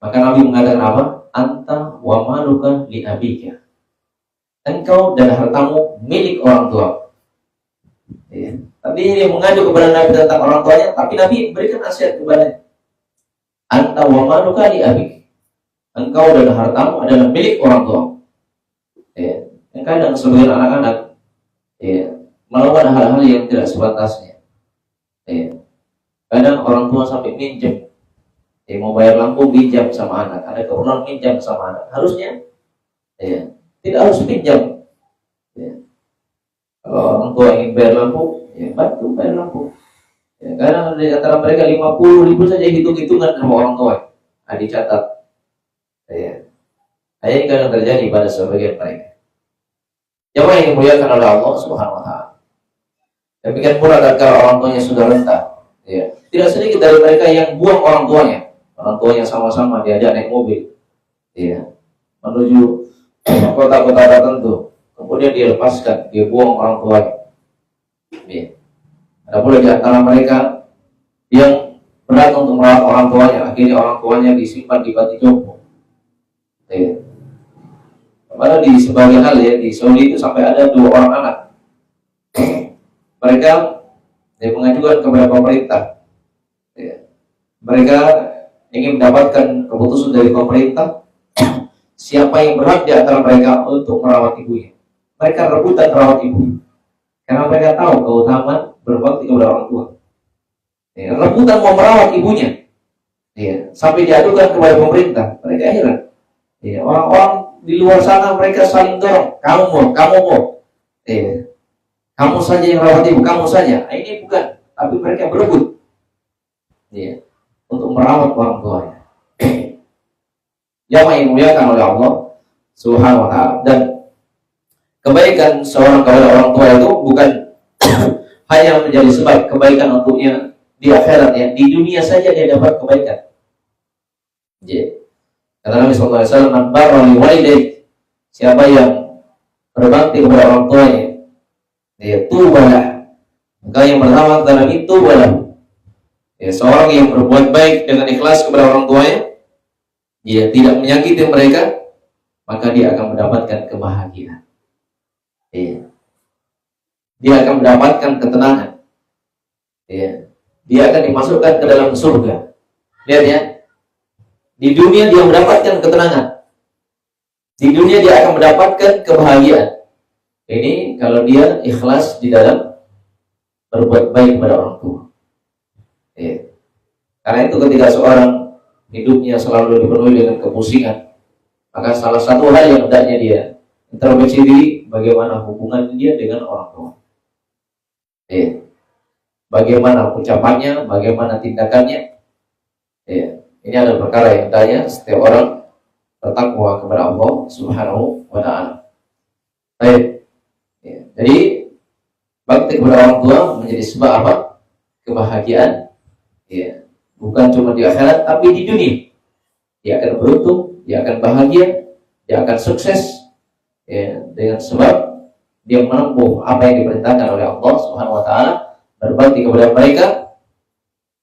maka Nabi mengatakan apa? Anta wa maluka li abika. Engkau dan hartamu milik orang tua. Tapi dia mengadu kepada Nabi tentang orang tuanya, tapi Nabi berikan nasihat kepadanya. Anta wa maluka li abika. Engkau dan hartamu adalah milik orang tua. Kadang sebagian anak-anak melakukan hal-hal yang tidak sepantasnya. Ya. Kadang orang tua sampai minjem, mau bayar lampu pinjam sama anak, ada keperluan pinjam sama anak. Harusnya ya, tidak harus pinjam. Ya. Kalau orang tua ingin bayar lampu, ya bantu bayar lampu. Ya, karena di antara mereka 50.000 saja hitung-hitungan sama orang tua. Nah, dicatat. Ya. Nah, ini kadang terjadi pada sebagian mereka. Jamaah yang dimuliakan oleh Allah Subhanahu wa taala. Demikian pula kalau orang tuanya sudah renta. Ya. Tidak sedikit dari mereka yang buang orang tuanya. Orang tuanya sama-sama diajak naik mobil. Ya. Menuju kota-kota tertentu. Kemudian dia lepaskan, dia buang orang tuanya. Ya. Ada pula di antara mereka yang berat untuk merawat orang tuanya. Akhirnya orang tuanya disimpan di panti jompo. Ya. Padahal di sebagian hal ya, di Saudi itu sampai ada 2 orang anak. Mereka mengajukan kepada pemerintah. Ya. Mereka ingin mendapatkan keputusan dari pemerintah siapa yang berhak di antara mereka untuk merawat ibunya. Mereka rebutan merawat ibu, karena mereka tahu keutamaan berbakti kepada orang tua. Ya, rebutan mau merawat ibunya. Ya, sampai diadukan kepada pemerintah. Mereka heran. Ya, orang-orang di luar sana mereka saling dorong. Kamu mau. Ya. Kamu saja yang merawat ibu, kamu saja. Nah, ini bukan, tapi mereka berebut. Ya, untuk merawat orang tuanya. Yang dimuliakan oleh Allah Subhanahu wa taala. Dan kebaikan seorang kepada orang tua itu bukan hanya menjadi sebab kebaikan untuknya di akhirat ya, di dunia saja dia dapat kebaikan. Ya. Kata Nabi sallallahu alaihi wasallam, "Man barra li walidayhi", siapa yang berbakti kepada orang tuanya, dia tubalah. Maka yang pertama dalam itu tubalah. Ya, seorang yang berbuat baik dengan ikhlas kepada orang tuanya, dia tidak menyakiti mereka, maka dia akan mendapatkan kebahagiaan. Ya. Dia akan mendapatkan ketenangan. Ya. Dia akan dimasukkan ke dalam surga. Lihat ya. Di dunia dia mendapatkan ketenangan. Di dunia dia akan mendapatkan kebahagiaan. Ini kalau dia ikhlas di dalam berbuat baik kepada orang tua. Ya. Karena itu ketika seorang hidupnya selalu dipenuhi dengan kepusingan, maka salah satu hal yang hendaknya dia introspeksi diri, bagaimana hubungan dia dengan orang tua. Ya. Bagaimana ucapannya, bagaimana tindakannya. Ya. Ini adalah perkara yang hendaknya setiap orang bertakwa kepada Allah Subhanahu wa taala. Baik. Ya. Jadi bakti kepada orang tua menjadi sebab apa? Kebahagiaan. Ya. Bukan cuma di akhirat, tapi di dunia. Dia akan beruntung, dia akan bahagia, dia akan sukses. Ya, dengan sebab dia menempuh apa yang diperintahkan oleh Allah Subhanahu wa taala, berbakti kepada mereka,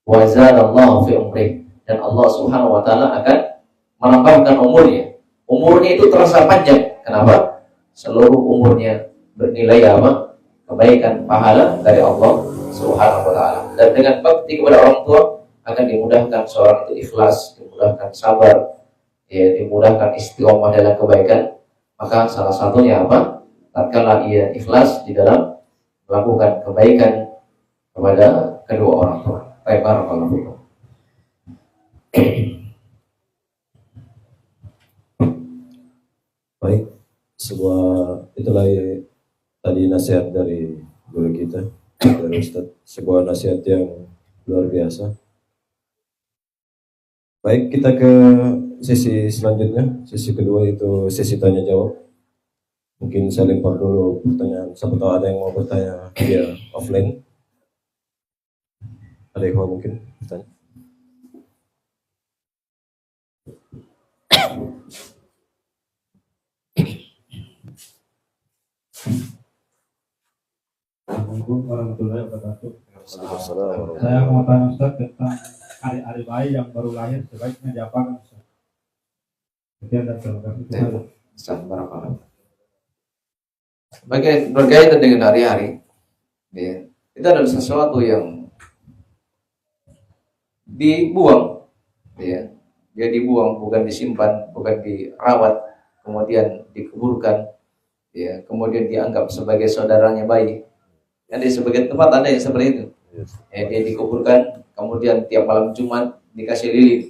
wa zadallahu fi umrih, dan Allah Subhanahu wa taala akan menambahkan umurnya. Umurnya itu terasa panjang. Kenapa? Seluruh umurnya bernilai apa? Kebaikan, pahala dari Allah Subhanahu wa taala. Dan dengan bakti kepada orang tua akan dimudahkan seorang itu ikhlas, dimudahkan sabar, ya, dimudahkan istiqomah dalam kebaikan. Maka salah satunya apa? Tatkala ia ikhlas di dalam melakukan kebaikan kepada kedua orang tua. Barakallahu fikum. Baik, itulah tadi nasihat dari guru kita, dari Ustaz. Sebuah nasihat yang luar biasa. Baik, kita ke sesi selanjutnya. Sesi kedua itu sesi tanya jawab. Mungkin saya lempar dulu pertanyaan. Siapa tahu ada yang mau bertanya via offline. Ada yang mau mungkin bertanya? Assalamualaikum warahmatullahi wabarakatuh. Waalaikumsalam. Saya mau tanya Ustaz tentang hari-hari bayi yang baru lahir sebaiknya diapakan Ustaz? Sekian dan terima kasih. Assalamualaikum. Berkaitan dengan hari-hari, ya, itu adalah sesuatu yang dibuang, ya, dia dibuang, bukan disimpan, bukan dirawat, kemudian dikuburkan, ya, kemudian dianggap sebagai saudaranya bayi. Dan di sebagian tempat ada yang seperti itu. Dia dikuburkan, kemudian tiap malam Jumat dikasih lilin.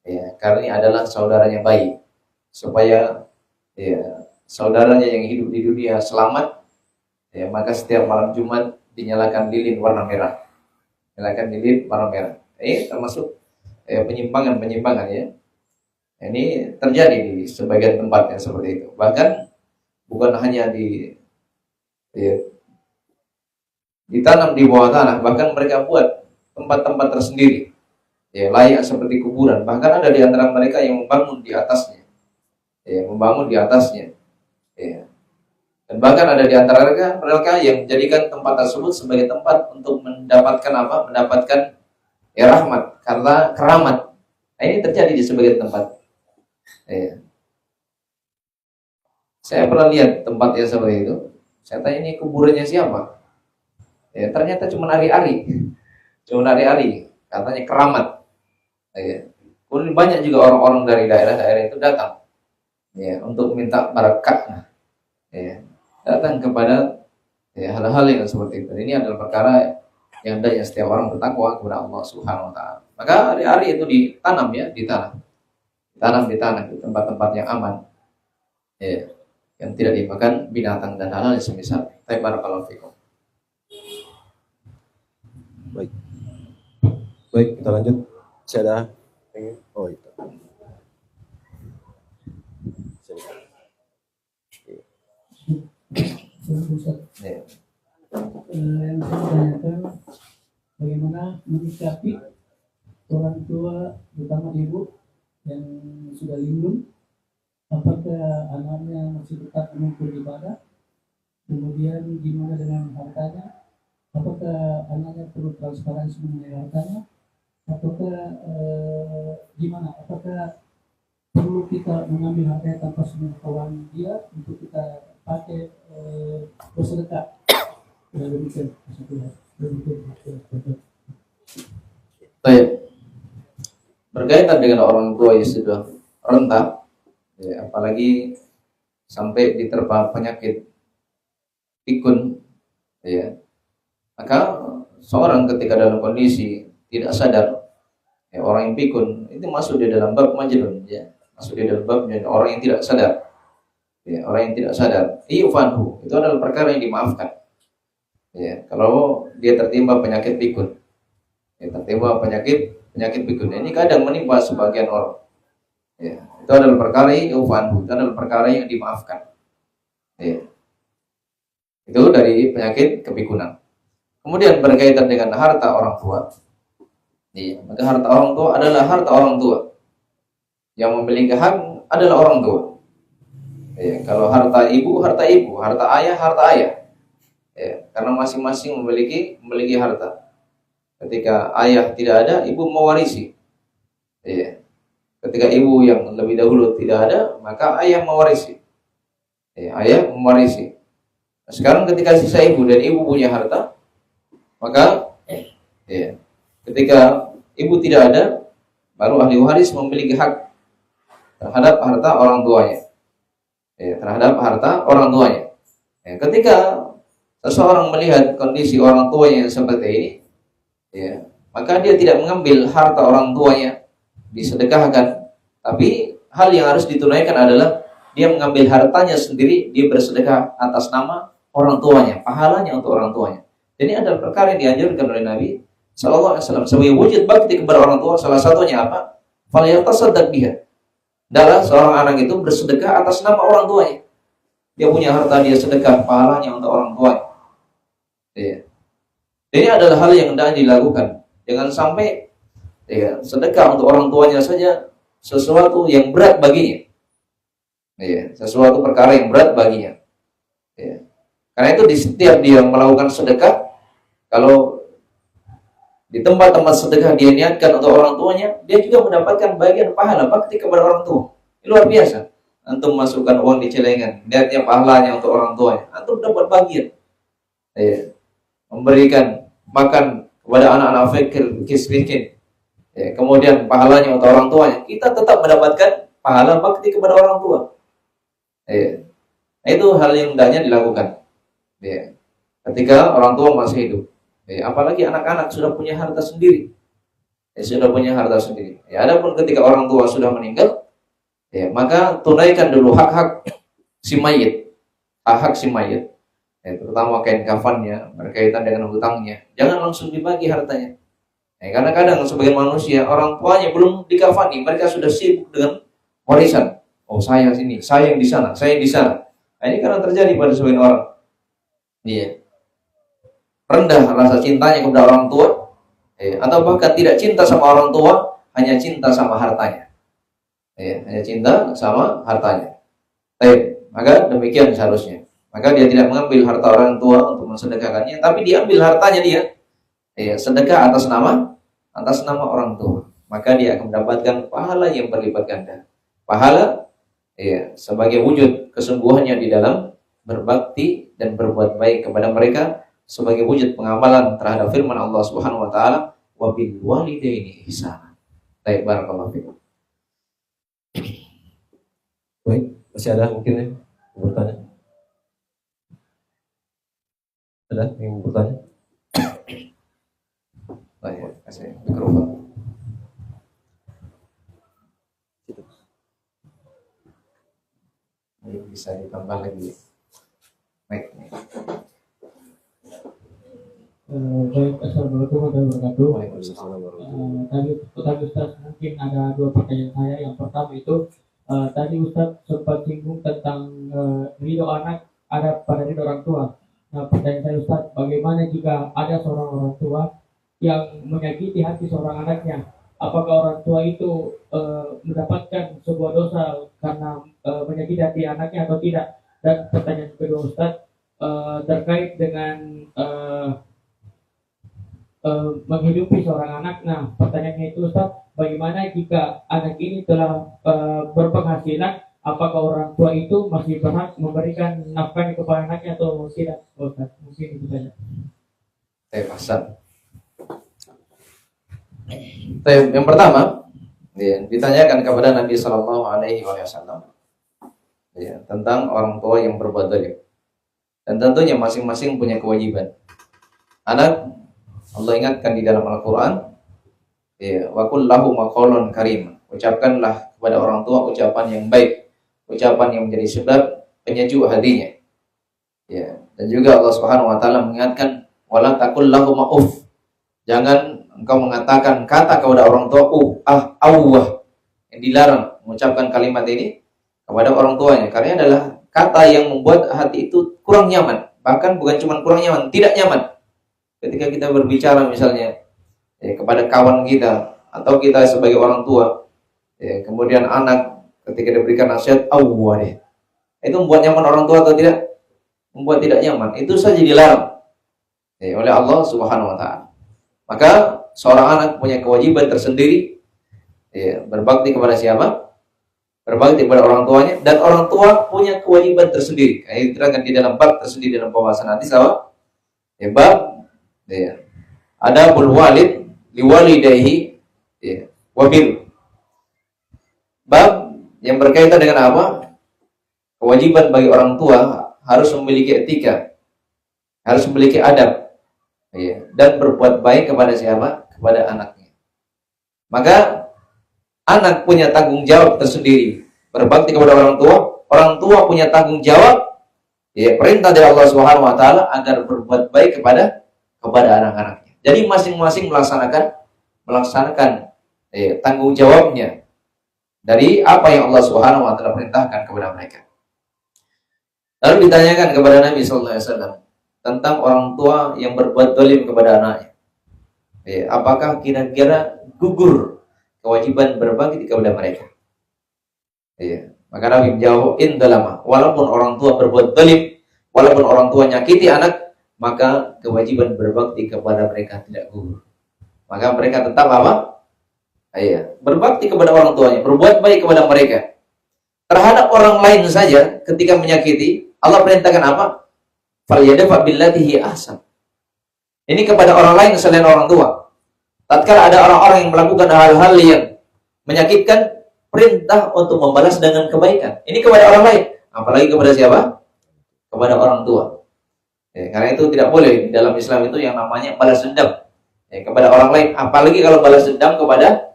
Ya, karena ini adalah saudaranya bayi, supaya ya saudaranya yang hidup di dunia selamat. Ya, maka setiap malam Jumat dinyalakan lilin warna merah. Nyalakan lilin warna merah. Termasuk penyimpangan ya. Ini terjadi di sebagian tempat yang seperti itu. Bahkan bukan hanya ditanam di bawah tanah, bahkan mereka buat tempat-tempat tersendiri, ya layak seperti kuburan. Bahkan ada di antara mereka yang membangun di atasnya, ya. Dan bahkan ada di antara mereka yang menjadikan tempat tersebut sebagai tempat untuk mendapatkan apa? Mendapatkan rahmat, karena keramat. Ini terjadi di sebagian tempat. Ya. Saya pernah lihat tempat yang seperti itu. Saya tanya, ini kuburannya siapa? Ya, ternyata cuma ari-ari. Katanya keramat. Ya. Kemudian banyak juga orang-orang dari daerah-daerah itu datang, ya, untuk minta barakah. Ya. Datang kepada hal-hal yang seperti itu. Ini adalah perkara yang hendaknya setiap orang bertakwa kepada Allah Subhanahu wa taala. Maka ari-ari itu ditanam ya di tanah. Ditanam di tanah, di tempat-tempat yang aman. Ya. Yang tidak dimakan binatang dan hal-hal yang semisal. Barakallahu fikum. Baik, kita lanjut. Saya ada. Oh, itu. Ya. Yang saya tanyakan, bagaimana menyikapi orang tua, terutama ibu yang sudah lindung, apakah anaknya masih tetap mengumpul ibadah, kemudian gimana dengan hartanya, apakah anaknya perlu transparansi mengenai hartanya, ataukah gimana, apakah perlu kita mengambil hartanya tanpa sepengetahuan dia untuk kita pakai bersedekah. Baik. Berkaitan dengan orang tua yang sudah renta, ya, apalagi sampai diterpa penyakit pikun, ya, maka seorang ketika dalam kondisi tidak sadar, ya, orang yang pikun itu masuk di dalam bab majnun, ya, masuk di dalam bab orang yang tidak sadar. Ya, orang yang tidak sadar, yufanhu, itu adalah perkara yang dimaafkan. Ya, kalau dia tertimpa penyakit pikun, ya, tertimpa penyakit pikun, ini kadang menimpa sebagian orang. Ya, itu adalah perkara yufanhu, itu adalah perkara yang dimaafkan. Ya, itu dari penyakit kepikunan. Kemudian berkaitan dengan harta orang tua. Ya, maka harta orang tua adalah harta orang tua. Yang memiliki hak adalah orang tua. Ya, kalau harta ibu, harta ayah, harta ayah. Ya, karena masing-masing memiliki harta. Ketika ayah tidak ada, ibu mewarisi. Ya. Ketika ibu yang lebih dahulu tidak ada, maka ayah mewarisi. Ya, ayah mewarisi. Nah, sekarang ketika sisa ibu dan ibu punya harta, maka ya, ketika ibu tidak ada, baru ahli waris memiliki hak terhadap harta orang tuanya. Ya, terhadap harta orang tuanya. Ya, ketika seseorang melihat kondisi orang tuanya yang seperti ini, ya, maka dia tidak mengambil harta orang tuanya disedekahkan, tapi hal yang harus ditunaikan adalah dia mengambil hartanya sendiri, dia bersedekah atas nama orang tuanya, pahalanya untuk orang tuanya. Ini adalah perkara yang dianjurkan oleh Nabi Sallallahu Alaihi Wasallam sebagai wujud bakti kepada orang tua. Salah satunya apa? Falyatasaddaq biha. Adalah seorang anak itu bersedekah atas nama orang tuanya. Dia punya harta, dia sedekah pahalanya untuk orang tuanya. Ya. Ini adalah hal yang hendaknya dilakukan. Jangan sampai ya, sedekah untuk orang tuanya saja sesuatu yang berat baginya. Ya, sesuatu perkara yang berat baginya. Ya. Karena itu di setiap dia melakukan sedekah, kalau di tempat-tempat sedekah dia niatkan untuk orang tuanya, dia juga mendapatkan bagian pahala bakti kepada orang tua. Ini luar biasa. Antum masukkan uang di celengan, niatnya pahalanya untuk orang tuanya, antum dapat bagian. Ya. Memberikan makan kepada anak-anak fakir, miskin. Ya. Kemudian pahalanya untuk orang tuanya, kita tetap mendapatkan pahala bakti kepada orang tua. Ya. Nah, itu hal yang hendaknya dilakukan. Ya. Ketika orang tua masih hidup. Apalagi anak-anak sudah punya harta sendiri. Sudah punya harta sendiri. Adapun ketika orang tua sudah meninggal, maka tunaikan dulu hak-hak si mayit. Hak-hak si mayit. Terutama kain kafannya, berkaitan dengan hutangnya. Jangan langsung dibagi hartanya. Karena kadang sebagian manusia, orang tuanya belum dikafani, mereka sudah sibuk dengan warisan. Oh, saya sini, saya yang di sana, saya yang di sana. Ini karena terjadi pada sebagian orang. Rendah rasa cintanya kepada orang tua, atau bahkan tidak cinta sama orang tua, hanya cinta sama hartanya. Hanya cinta sama hartanya. Maka demikian seharusnya. Maka dia tidak mengambil harta orang tua untuk mensedekahkannya, tapi diambil hartanya dia, sedekah atas nama orang tua. Maka dia akan mendapatkan pahala yang berlipat ganda. Pahala, sebagai wujud kesungguhannya di dalam berbakti dan berbuat baik kepada mereka, sebagai wujud pengamalan terhadap firman Allah Subhanahu wa taala, wa bil walidaini ihsana. Baik, barakallahu fikum. Baik, masih ada mungkin yang bertanya? Ada yang bertanya? Baik, kasih mikrofon. Ini bisa ditambah lagi. Baik. Baik, assalamualaikum warahmatullahi wabarakatuh. Waalaikumsalam warahmatullahi Tadi Ustaz mungkin ada dua pertanyaan saya. Yang pertama itu tadi Ustaz sempat singgung tentang ridho anak ada pada ridho orang tua. Nah, pertanyaan saya Ustaz, bagaimana jika ada seorang orang tua yang menyakiti hati seorang anaknya? Apakah orang tua itu mendapatkan sebuah dosa karena menyakiti hati anaknya atau tidak? Dan pertanyaan kedua Ustaz terkait dengan menghidupi seorang anak. Nah, pertanyaannya itu Ustaz, bagaimana jika anak ini telah berpenghasilan, apakah orang tua itu masih berhak memberikan nafkah kepada anaknya atau tidak? Ustaz, mungkin itu saja. Hasan. Yang pertama, ditanyakan kepada Nabi Sallallahu Alaihi Wasallam tentang orang tua yang berbuat zalim. Dan tentunya masing-masing punya kewajiban. Anak, Allah ingatkan di dalam Al-Quran, wa qul lahum qawlan karim. Ucapkanlah kepada orang tua ucapan yang baik, ucapan yang menjadi sebab penyejuk hatinya. Dan juga Allah Subhanahu wa taala mengingatkan, wala taqul lahum uff. Jangan engkau mengatakan kata kepada orang tua awwah. Yang dilarang mengucapkan kalimat ini kepada orang tuanya, karena adalah kata yang membuat hati itu kurang nyaman. Bahkan bukan cuma kurang nyaman, tidak nyaman. Ketika kita berbicara misalnya kepada kawan kita atau kita sebagai orang tua, kemudian anak ketika diberikan nasihat awwah, itu membuat nyaman orang tua atau tidak? Membuat tidak nyaman. Itu saja dilarang oleh Allah Subhanahu wa taala. Maka seorang anak punya kewajiban tersendiri, berbakti kepada siapa? Berbakti kepada orang tuanya, dan orang tua punya kewajiban tersendiri. Ini diterangkan di dalam bab tersendiri dalam pembahasan hadis apa? Bab adabul walid liwalidayhi wabil. Bab yang berkaitan dengan apa? Kewajiban bagi orang tua harus memiliki etika, harus memiliki adab, dan berbuat baik kepada siapa? Kepada anaknya. Maka anak punya tanggung jawab tersendiri berbakti kepada orang tua punya tanggung jawab, perintah dari Allah Subhanahu wa taala agar berbuat baik kepada anak-anaknya. Jadi masing-masing melaksanakan tanggung jawabnya dari apa yang Allah Subhanahu wa taala perintahkan kepada mereka. Lalu ditanyakan kepada Nabi sallallahu alaihi wasallam tentang orang tua yang berbuat zalim kepada anaknya. Apakah kira-kira gugur kewajiban berbakti kepada mereka? Maka Nabi menjawab, indalama, walaupun orang tua berbuat zalim, walaupun orang tua nyakiti anak, maka kewajiban berbakti kepada mereka tidak gugur. Maka mereka tetap apa? Berbakti kepada orang tuanya, berbuat baik kepada mereka. Terhadap orang lain saja ketika menyakiti, Allah perintahkan apa? Falyadfa billati hi ahsan. Ini kepada orang lain selain orang tua. Tatkala ada orang-orang yang melakukan hal-hal yang menyakitkan, perintah untuk membalas dengan kebaikan. Ini kepada orang lain, apalagi kepada siapa? Kepada orang tua. Ya, karena itu tidak boleh di dalam Islam itu yang namanya balas dendam ya, kepada orang lain, apalagi kalau balas dendam kepada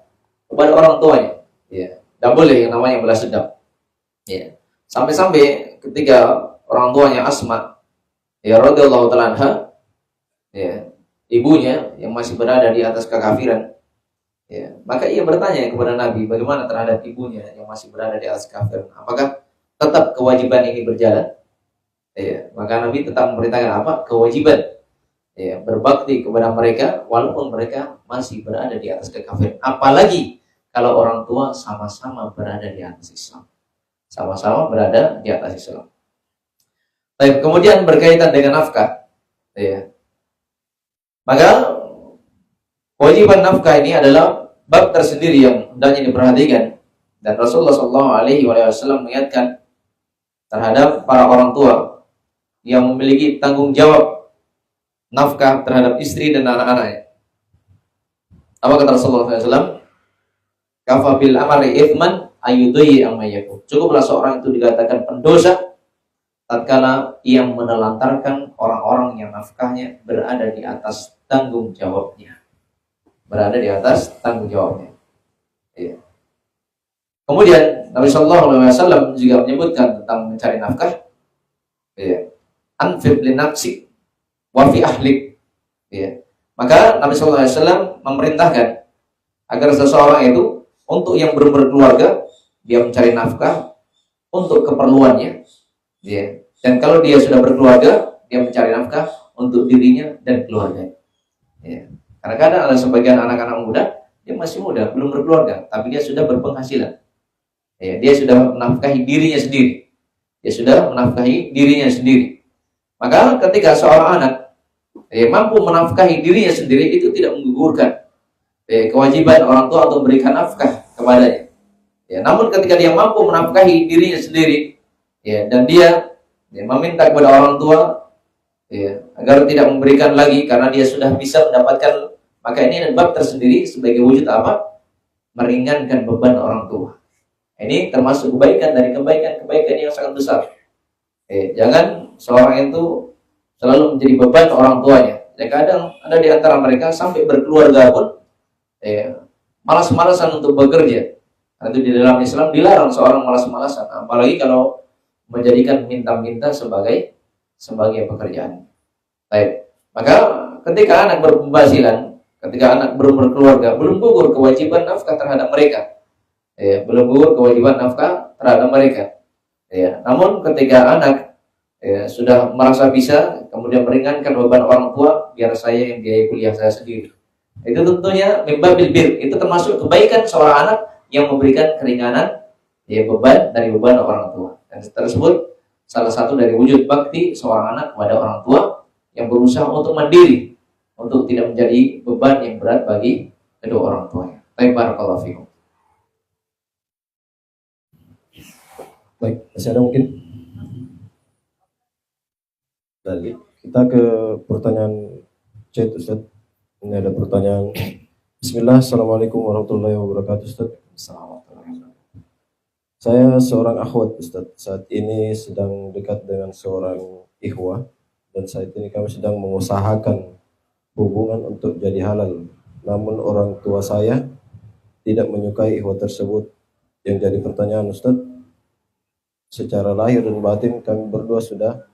orang tuanya. Ya, tidak boleh yang namanya balas dendam. Ya. Sampai-sampai ketika orang tuanya Asma ya radhiyallahu taala anha, ya, ibunya yang masih berada di atas kekafiran, ya, maka ia bertanya kepada Nabi bagaimana terhadap ibunya yang masih berada di atas kekafiran, apakah tetap kewajiban ini berjalan? Ya, maka Nabi tetap memberitakan apa? Kewajiban ya, berbakti kepada mereka walaupun mereka masih berada di atas kekafiran. Apalagi kalau orang tua sama-sama berada di atas Islam. Sama-sama berada di atas Islam. Baik, kemudian berkaitan dengan nafkah. Ya. Maka kewajiban nafkah ini adalah bab tersendiri yang hendaknya diperhatikan. Dan Rasulullah SAW mengingatkan terhadap para orang tua yang memiliki tanggung jawab nafkah terhadap istri dan anak-anaknya. Apa kata Rasulullah SAW? Kafa bil amali ithman ayyudhi ammayakum. Cukuplah seorang itu dikatakan pendosa tatkala ia menelantarkan orang-orang yang nafkahnya berada di atas tanggung jawabnya. Berada di atas tanggung jawabnya. Ya. Kemudian Nabi SAW juga menyebutkan tentang mencari nafkah. Ya. Anfid li nafsik wa fi ahlik. Ya. Maka Nabi SAW memerintahkan agar seseorang itu untuk yang belum berkeluarga dia mencari nafkah untuk keperluannya. Ya. Dan kalau dia sudah berkeluarga dia mencari nafkah untuk dirinya dan keluarganya. Ya. Karena kadang ada sebagian anak-anak muda dia masih muda belum berkeluarga tapi dia sudah berpenghasilan. Ya. Dia sudah menafkahi dirinya sendiri. Dia sudah menafkahi dirinya sendiri. Maka ketika seorang anak mampu menafkahi dirinya sendiri itu tidak menggugurkan kewajiban orang tua untuk memberikan nafkah kepadanya. Ya, namun ketika dia mampu menafkahi dirinya sendiri, ya, dan dia meminta kepada orang tua ya, agar tidak memberikan lagi karena dia sudah bisa mendapatkan, maka ini bab tersendiri sebagai wujud apa? Meringankan beban orang tua. Ini termasuk kebaikan dari kebaikan yang sangat besar. Jangan seorang itu selalu menjadi beban orang tuanya. Ya, kadang ada di antara mereka sampai berkeluarga pun malas-malasan untuk bekerja. Karena itu di dalam Islam dilarang seorang malas-malasan, apalagi kalau menjadikan minta-minta sebagai pekerjaan. Baik. Maka ketika anak berpenghasilan, ketika anak belum berkeluarga, belum gugur kewajiban nafkah terhadap mereka. Belum gugur kewajiban nafkah terhadap mereka. Namun ketika anak sudah merasa bisa, kemudian meringankan beban orang tua, biar saya yang biayai kuliah saya sendiri. Itu tentunya mimbabil bir, itu termasuk kebaikan seorang anak yang memberikan keringanan beban dari beban orang tua. Dan tersebut salah satu dari wujud bakti seorang anak kepada orang tua yang berusaha untuk mandiri, untuk tidak menjadi beban yang berat bagi kedua orang tuanya. Barakallahu fikum. Baik, masih ada mungkin? Baik, kita ke pertanyaan chat Ustaz. Ini ada pertanyaan. Bismillah, Assalamualaikum warahmatullahi wabarakatuh Ustaz. Saya seorang akhwat Ustaz. Saat ini sedang dekat dengan seorang ikhwah. Dan saat ini kami sedang mengusahakan hubungan untuk jadi halal. Namun orang tua saya tidak menyukai ikhwah tersebut. Yang jadi pertanyaan Ustaz, secara lahir dan batin kami berdua sudah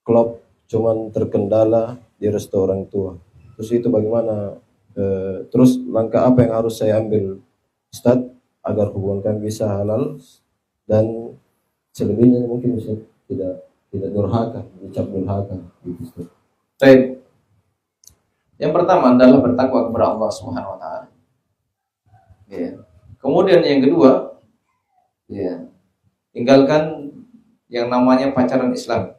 klop, cuman terkendala di restu orang tua. Terus itu bagaimana? Terus langkah apa yang harus saya ambil Ustaz agar hubungan kami bisa halal dan selebihnya mungkin Ustaz tidak durhaka, dicap durhaka gitu Ustaz. Baik. Yang pertama adalah bertakwa kepada Allah Subhanahu wa taala. Ya. Kemudian yang kedua, tinggalkan yang namanya pacaran Islam.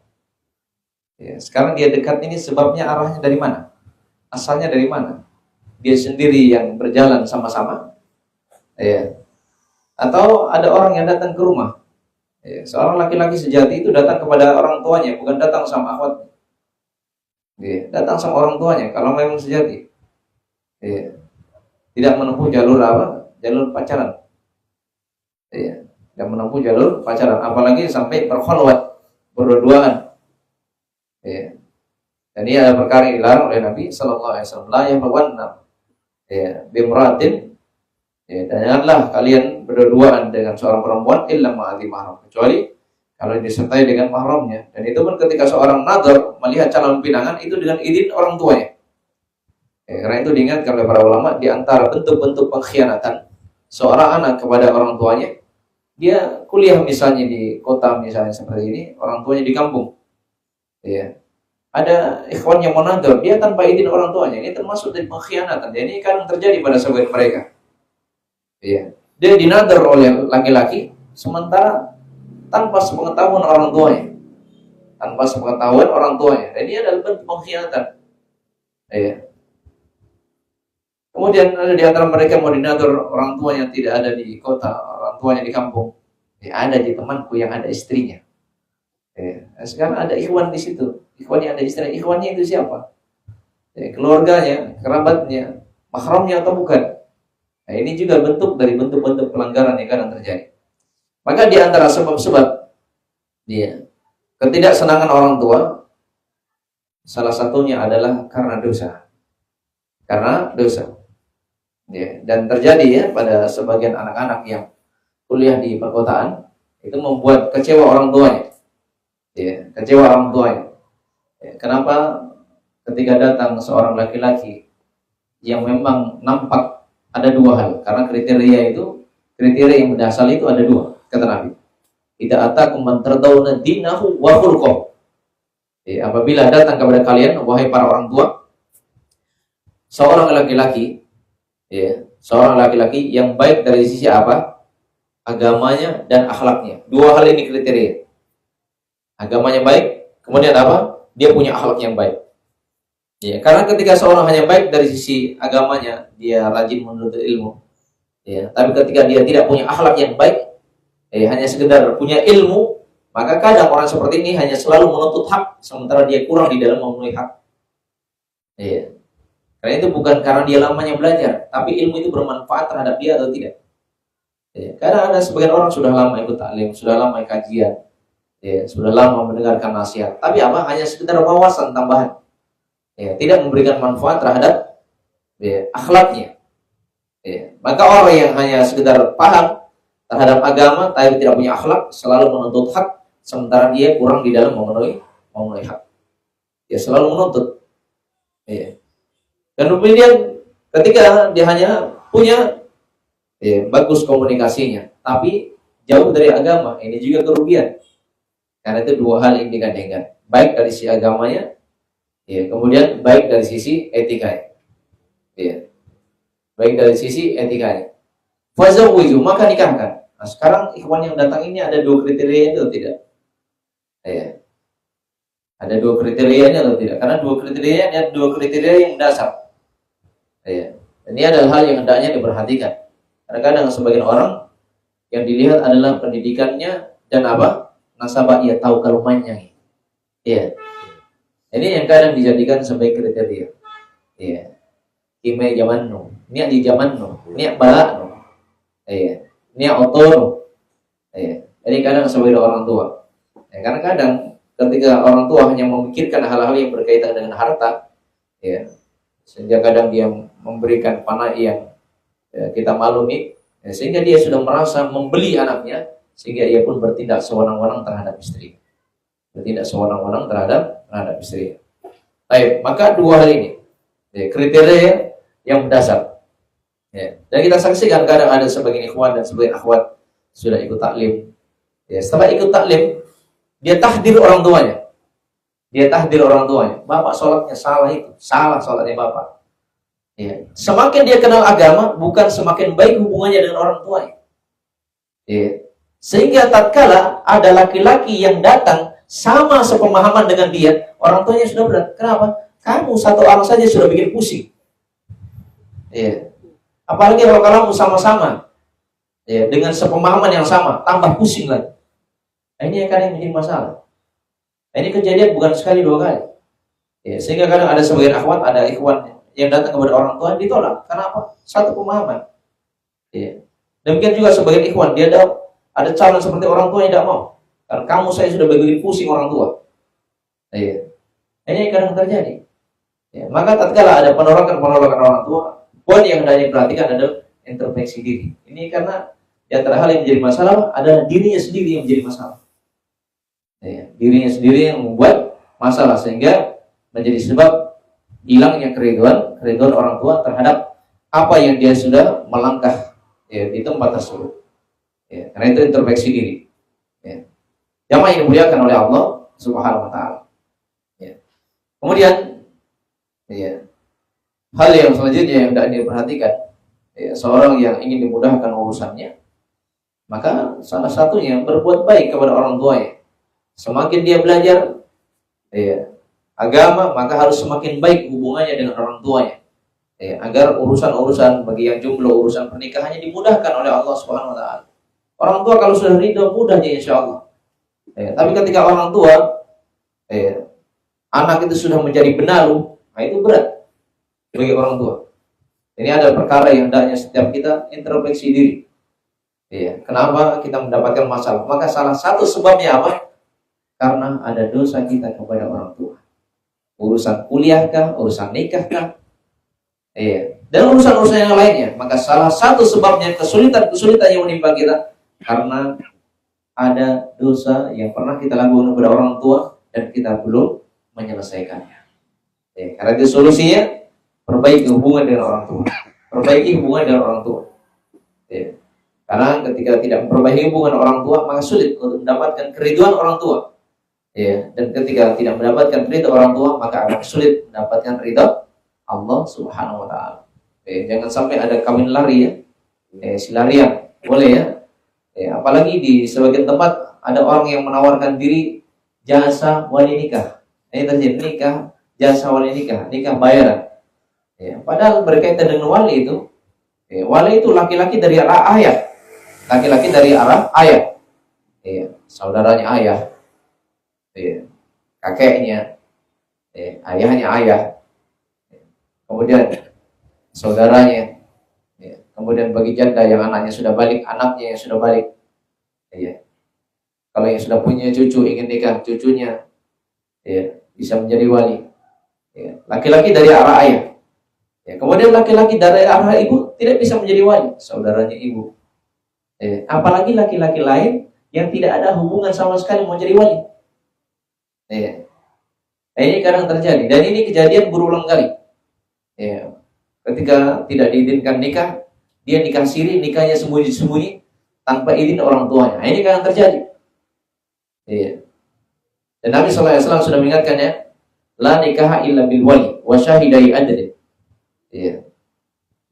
Sekarang dia dekat ini sebabnya arahnya dari mana? Asalnya dari mana? Dia sendiri yang berjalan sama-sama? Atau ada orang yang datang ke rumah? Seorang laki-laki sejati itu datang kepada orang tuanya, bukan datang sama akhwatnya. Datang sama orang tuanya kalau memang sejati. Tidak menempuh jalur apa? Jalur pacaran. Tidak menempuh jalur pacaran, apalagi sampai berkholwat, berdua-duaan. Dan ini ada perkara yang dilarang oleh Nabi Sallallahu Alaihi Wasallam. La yahluwanna bimratin, dan janganlah kalian berduaan dengan seorang perempuan illa ma'ati mahram, kecuali kalau disertai dengan mahramnya. Dan itu pun ketika seorang nadhar melihat calon pinangan itu dengan izin orang tuanya. Karena itu diingatkan oleh para ulama, di antara bentuk-bentuk pengkhianatan seorang anak kepada orang tuanya, dia kuliah misalnya di kota misalnya seperti ini, orang tuanya di kampung. Ya. Ada ikhwan yang monador, dia tanpa izin orang tuanya, ini termasuk dari pengkhianatan. Dan ini kadang terjadi pada sebagian mereka. Ya. Dia dinadar oleh laki-laki, sementara tanpa sepengetahuan orang tuanya. Tanpa sepengetahuan orang tuanya. Dan ini adalah bentuk pengkhianatan. Ya. Kemudian ada di antara mereka mau dinadar orang tuanya tidak ada di kota, orang tuanya di kampung. Ya, ada di temanku yang ada istrinya. Ya. Sekarang ada ikhwan di situ. Ikhwannya ada istri, ikhwannya itu siapa? Ya, keluarganya, kerabatnya, mahramnya atau bukan? Nah, ini juga bentuk dari bentuk-bentuk pelanggaran yang kadang terjadi. Maka di antara sebab-sebab ketidaksenangan orang tua, salah satunya adalah karena dosa. Karena dosa. Ya, dan terjadi ya pada sebagian anak-anak yang kuliah di perkotaan, itu membuat kecewa orang tuanya. Ya, kecewa orang tuanya. Kenapa ketika datang seorang laki-laki yang memang nampak ada dua hal, karena kriteria yang mendasar itu ada dua, kata Nabi. Idza atakum man tardawna dinahu wa khuluquhu. Apabila datang kepada kalian wahai para orang tua, seorang laki-laki yang baik dari sisi apa? Agamanya dan akhlaknya. Dua hal ini kriteria. Agamanya baik, kemudian apa? Dia punya akhlak yang baik. Ya, karena ketika seorang hanya baik dari sisi agamanya, dia rajin menuntut ilmu. Ya, tapi ketika dia tidak punya akhlak yang baik, hanya sekedar punya ilmu, maka kadang orang seperti ini hanya selalu menuntut hak, sementara dia kurang di dalam memenuhi hak. Ya. Karena itu bukan karena dia lamanya belajar, tapi ilmu itu bermanfaat terhadap dia atau tidak. Ya, karena ada sebagian orang sudah lama ikut taklim, sudah lama kajian, ya, sudah lama mendengarkan nasihat, tapi apa? Hanya sekedar wawasan tambahan, ya, tidak memberikan manfaat terhadap akhlaknya. Ya, maka orang yang hanya sekedar paham terhadap agama, tapi tidak punya akhlak, selalu menuntut hak, sementara dia kurang di dalam memenuhi hak. Dia selalu menuntut. Ya. Dan kemudian ketika dia hanya punya bagus komunikasinya, tapi jauh dari agama, ini juga kerugian. Karena itu dua hal yang digandengkan, baik dari sisi agamanya, kemudian baik dari sisi etikanya, baik dari sisi etikanya. Fazawwiju, maka nikahkan. Nah, sekarang ikhwan yang datang ini ada dua kriteria itu tidak? Ada dua kriterianya atau tidak? Karena dua kriteria yang dasar. Ini adalah hal yang hendaknya diperhatikan. Karena kadang sebagian orang yang dilihat adalah pendidikannya dan apa? Nasabah, ia tahu kalumanya. Ini yang kadang dijadikan sebagai kriteria. Ime zaman nu, niat di zaman nu, niat balak nu, niat oto nu. Ini kadang sebagai orang tua. Karena kadang ketika orang tua hanya memikirkan hal-hal yang berkaitan dengan harta, sehingga kadang dia memberikan panah yang kita maklumi, sehingga dia sudah merasa membeli anaknya, sehingga ia pun bertindak sewenang-wenang terhadap istri. Baik, maka dua hal ini kriteria yang mendasar. Dan kita saksikan kadang ada sebagian ikhwan dan sebagian akhwat sudah ikut taklim. Setelah ikut taklim, dia tahdir orang tuanya. Bapak sholatnya salah itu, salah sholatnya bapak. Semakin dia kenal agama, bukan semakin baik hubungannya dengan orang tuanya. Sehingga tatkala ada laki-laki yang datang sama sepemahaman dengan dia, orang tuanya sudah berat. Kenapa? Kamu satu orang saja sudah bikin pusing. Apalagi kalau kamu sama-sama dengan sepemahaman yang sama, tambah pusing lagi. Ini yang kadang menjadi masalah. Ini kejadian bukan sekali dua kali. Sehingga kadang ada sebagian akhwat, ada ikhwan yang datang kepada orang tua ditolak. Kenapa? Satu pemahaman. Demikian juga sebagian ikhwan, dia ada calon seperti orang tua yang tidak mau. Karena saya sudah begitu pusing orang tua. Ini kadang terjadi. Ya, maka tatkala ada penolakan orang tua, poin yang hendak diperhatikan adalah introspeksi diri. Ini karena di antara hal yang menjadi masalah adalah dirinya sendiri yang menjadi masalah. Ya, dirinya sendiri yang membuat masalah sehingga menjadi sebab hilangnya keriduan orang tua terhadap apa yang dia sudah melangkah ya, di tempat tersebut. Ya, karena itu introspeksi diri. Ya. Jamaah yang dimuliakan oleh Allah Subhanahu wa taala. Ya. Kemudian ya, hal yang selanjutnya yang tidak diperhatikan, ya, seorang yang ingin dimudahkan urusannya, maka salah satunya berbuat baik kepada orang tuanya. Semakin dia belajar ya, agama, maka harus semakin baik hubungannya dengan orang tuanya. Ya, agar urusan-urusan bagi yang jomblo, urusan pernikahannya dimudahkan oleh Allah Subhanahu wa taala. Orang tua kalau sudah ridho mudahnya insyaallah. Ya, tapi ketika orang tua ya, anak itu sudah menjadi benalu, nah itu berat bagi orang tua. Ini ada perkara yang hendaknya setiap kita introspeksi diri. Ya, kenapa kita mendapatkan masalah? Maka salah satu sebabnya apa? Karena ada dosa kita kepada orang tua. Urusan kuliah kah, urusan nikah kah, dan urusan-urusan yang lainnya. Maka salah satu sebabnya kesulitan yang menimpa kita karena ada dosa yang pernah kita lakukan kepada orang tua dan kita belum menyelesaikannya. Karena itu solusinya perbaiki hubungan dengan orang tua. Perbaiki hubungan dengan orang tua. Karena ketika tidak memperbaiki hubungan orang tua, maka sulit untuk mendapatkan keriduan orang tua. Dan ketika tidak mendapatkan ridha orang tua, maka akan sulit mendapatkan ridha Allah Subhanahu wa taala. Jangan sampai ada kawin lari ya. Si larian boleh ya. Apalagi di sebagian tempat ada orang yang menawarkan diri jasa wali nikah. Ini terjadi nikah, jasa wali nikah, nikah bayaran. Padahal berkaitan dengan wali itu, wali itu laki-laki dari arah ayah, laki-laki dari arah ayah, saudaranya ayah, kakeknya, ayahnya ayah, kemudian saudaranya, kemudian bagi janda yang anaknya sudah balik, anaknya yang sudah balik, kalau yang sudah punya cucu ingin nikah cucunya, bisa menjadi wali, laki-laki dari arah ayah. Kemudian laki-laki dari arah ibu tidak bisa menjadi wali, saudaranya ibu. Apalagi laki-laki lain yang tidak ada hubungan sama sekali mau jadi wali. Ini kadang terjadi dan ini kejadian berulang kali. Ketika tidak diizinkan nikah, dia nikah siri, nikahnya sembunyi-sembunyi tanpa izin orang tuanya. Ini kadang terjadi. Dan Nabi SAW sudah mengingatkannya, la nikaha illa bil wali wa syahidai adlin.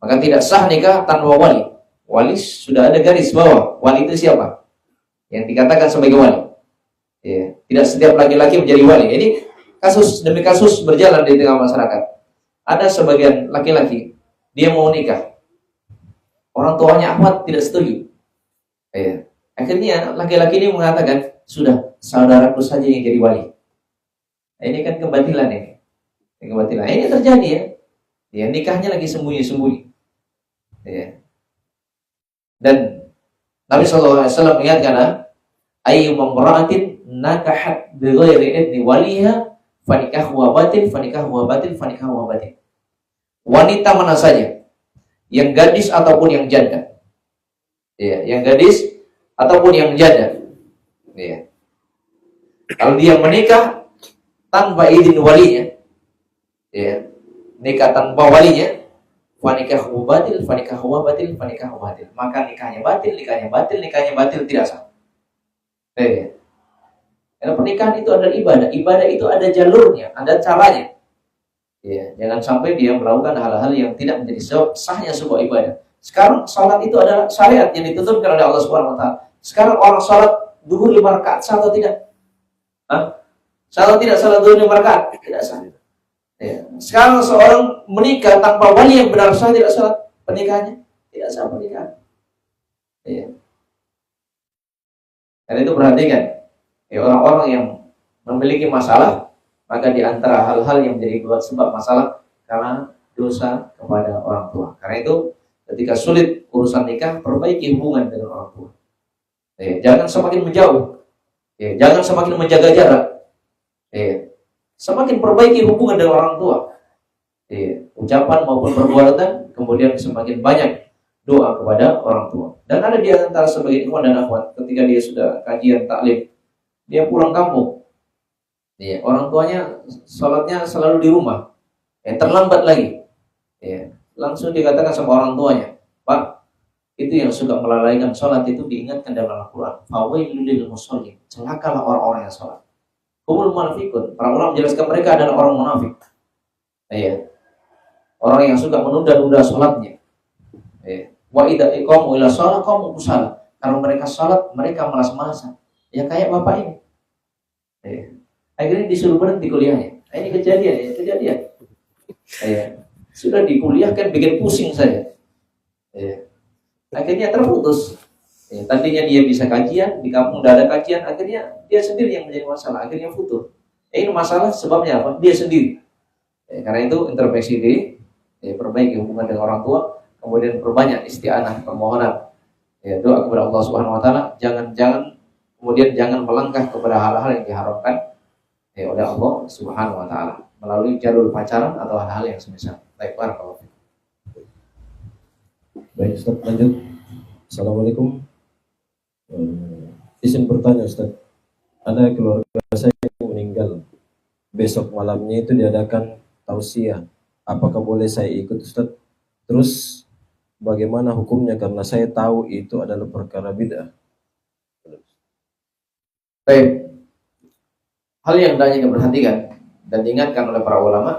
Maka tidak sah nikah tanpa wali. Wali sudah ada garis bawah. Wali itu siapa? Yang dikatakan sebagai wali. Tidak setiap laki-laki menjadi wali. Ini kasus demi kasus berjalan di tengah masyarakat. Ada sebagian laki-laki dia mau nikah, orang tuanya amat tidak setuju. Akhirnya laki-laki ini mengatakan, sudah saudaraku saja yang jadi wali. Ini kan kebatilan ini. Kebatilan. Ini terjadi ya. Nikahnya lagi sembunyi-sembunyi. Dan Nabi SAW mengingatkan, ayyu mamra'atin nakahat bighairi idni waliha fanikahu wa batil, fanikahu wa batil, fanikahu wa batil. Wanita mana saja, yang gadis ataupun yang janda, yang gadis ataupun yang janda, kalau dia menikah tanpa izin walinya, nikah tanpa walinya, fanikahu batil, fanikahu batil, fanikahu batil, maka nikahnya batil, nikahnya batil, nikahnya batil, tidak sah. Karena pernikahan itu adalah ibadah, ibadah itu ada jalurnya, ada caranya. Jangan sampai dia melakukan hal-hal yang tidak menjadi sahnya sebuah ibadah. Sekarang salat itu adalah syariat yang ditentukan oleh Allah Subhanahu wa taala. Sekarang orang salat duhur 5 rakaat sah atau tidak? Sah atau tidak salat duhur 5 rakaat? Tidak sah. Sekarang seorang menikah tanpa wali yang benar sah tidak salat pernikahannya? Tidak sah pernikahan. Karena itu perhatikan, orang-orang yang memiliki masalah, maka di antara hal-hal yang menjadi sebab masalah karena dosa kepada orang tua. Karena itu ketika sulit urusan nikah, perbaiki hubungan dengan orang tua. Jangan semakin menjauh, jangan semakin menjaga jarak. semakin perbaiki hubungan dengan orang tua. Ucapan maupun perbuatan, kemudian semakin banyak doa kepada orang tua. Dan ada di antara sebagian ikhwan dan akhwat, ketika dia sudah kajian taklim, dia pulang kampung, orang tuanya sholatnya selalu di rumah, terlambat lagi, langsung dikatakan sama orang tuanya, Pak, itu yang suka melalaikan sholat itu diingatkan dalam Al-Quran, fawailul lil musallin, celakalah orang-orang yang sholat. Humul munafiqun, para ulama menjelaskan mereka adalah orang munafik. Orang yang suka menunda-nunda sholatnya. Wa idza iqamu ila shalah qamu kusala. Kalau mereka sholat, mereka malas-malasan. Ya kayak bapak ini. Akhirnya disuruh berhenti kuliahnya. Ini kejadian. Sudah di kuliah kan bikin pusing saya. Akhirnya terputus. Tadinya dia bisa kajian, di kampung tidak ada kajian, akhirnya dia sendiri yang menjadi masalah, akhirnya putus. Ini masalah sebabnya apa? Dia sendiri. Karena itu introspeksi perbaiki hubungan dengan orang tua, kemudian perbanyak isti'anah, permohonan, doa kepada Allah Subhanahu Wa Taala. Jangan melangkah kepada hal-hal yang diharamkan oleh Allah Subhanahu Wa Taala melalui jalur pacaran atau hal-hal yang semisal. Baik, barakallahu fiik. Baik, Ustaz, lanjut. Assalamualaikum. Izin bertanya, Ustaz. Ada keluarga saya yang meninggal. Besok malamnya itu diadakan tausiah. Apakah boleh saya ikut, Ustaz? Terus bagaimana hukumnya? Karena saya tahu itu adalah perkara bid'ah. Baik. Hal yang hendaknya diperhatikan dan diingatkan oleh para ulama.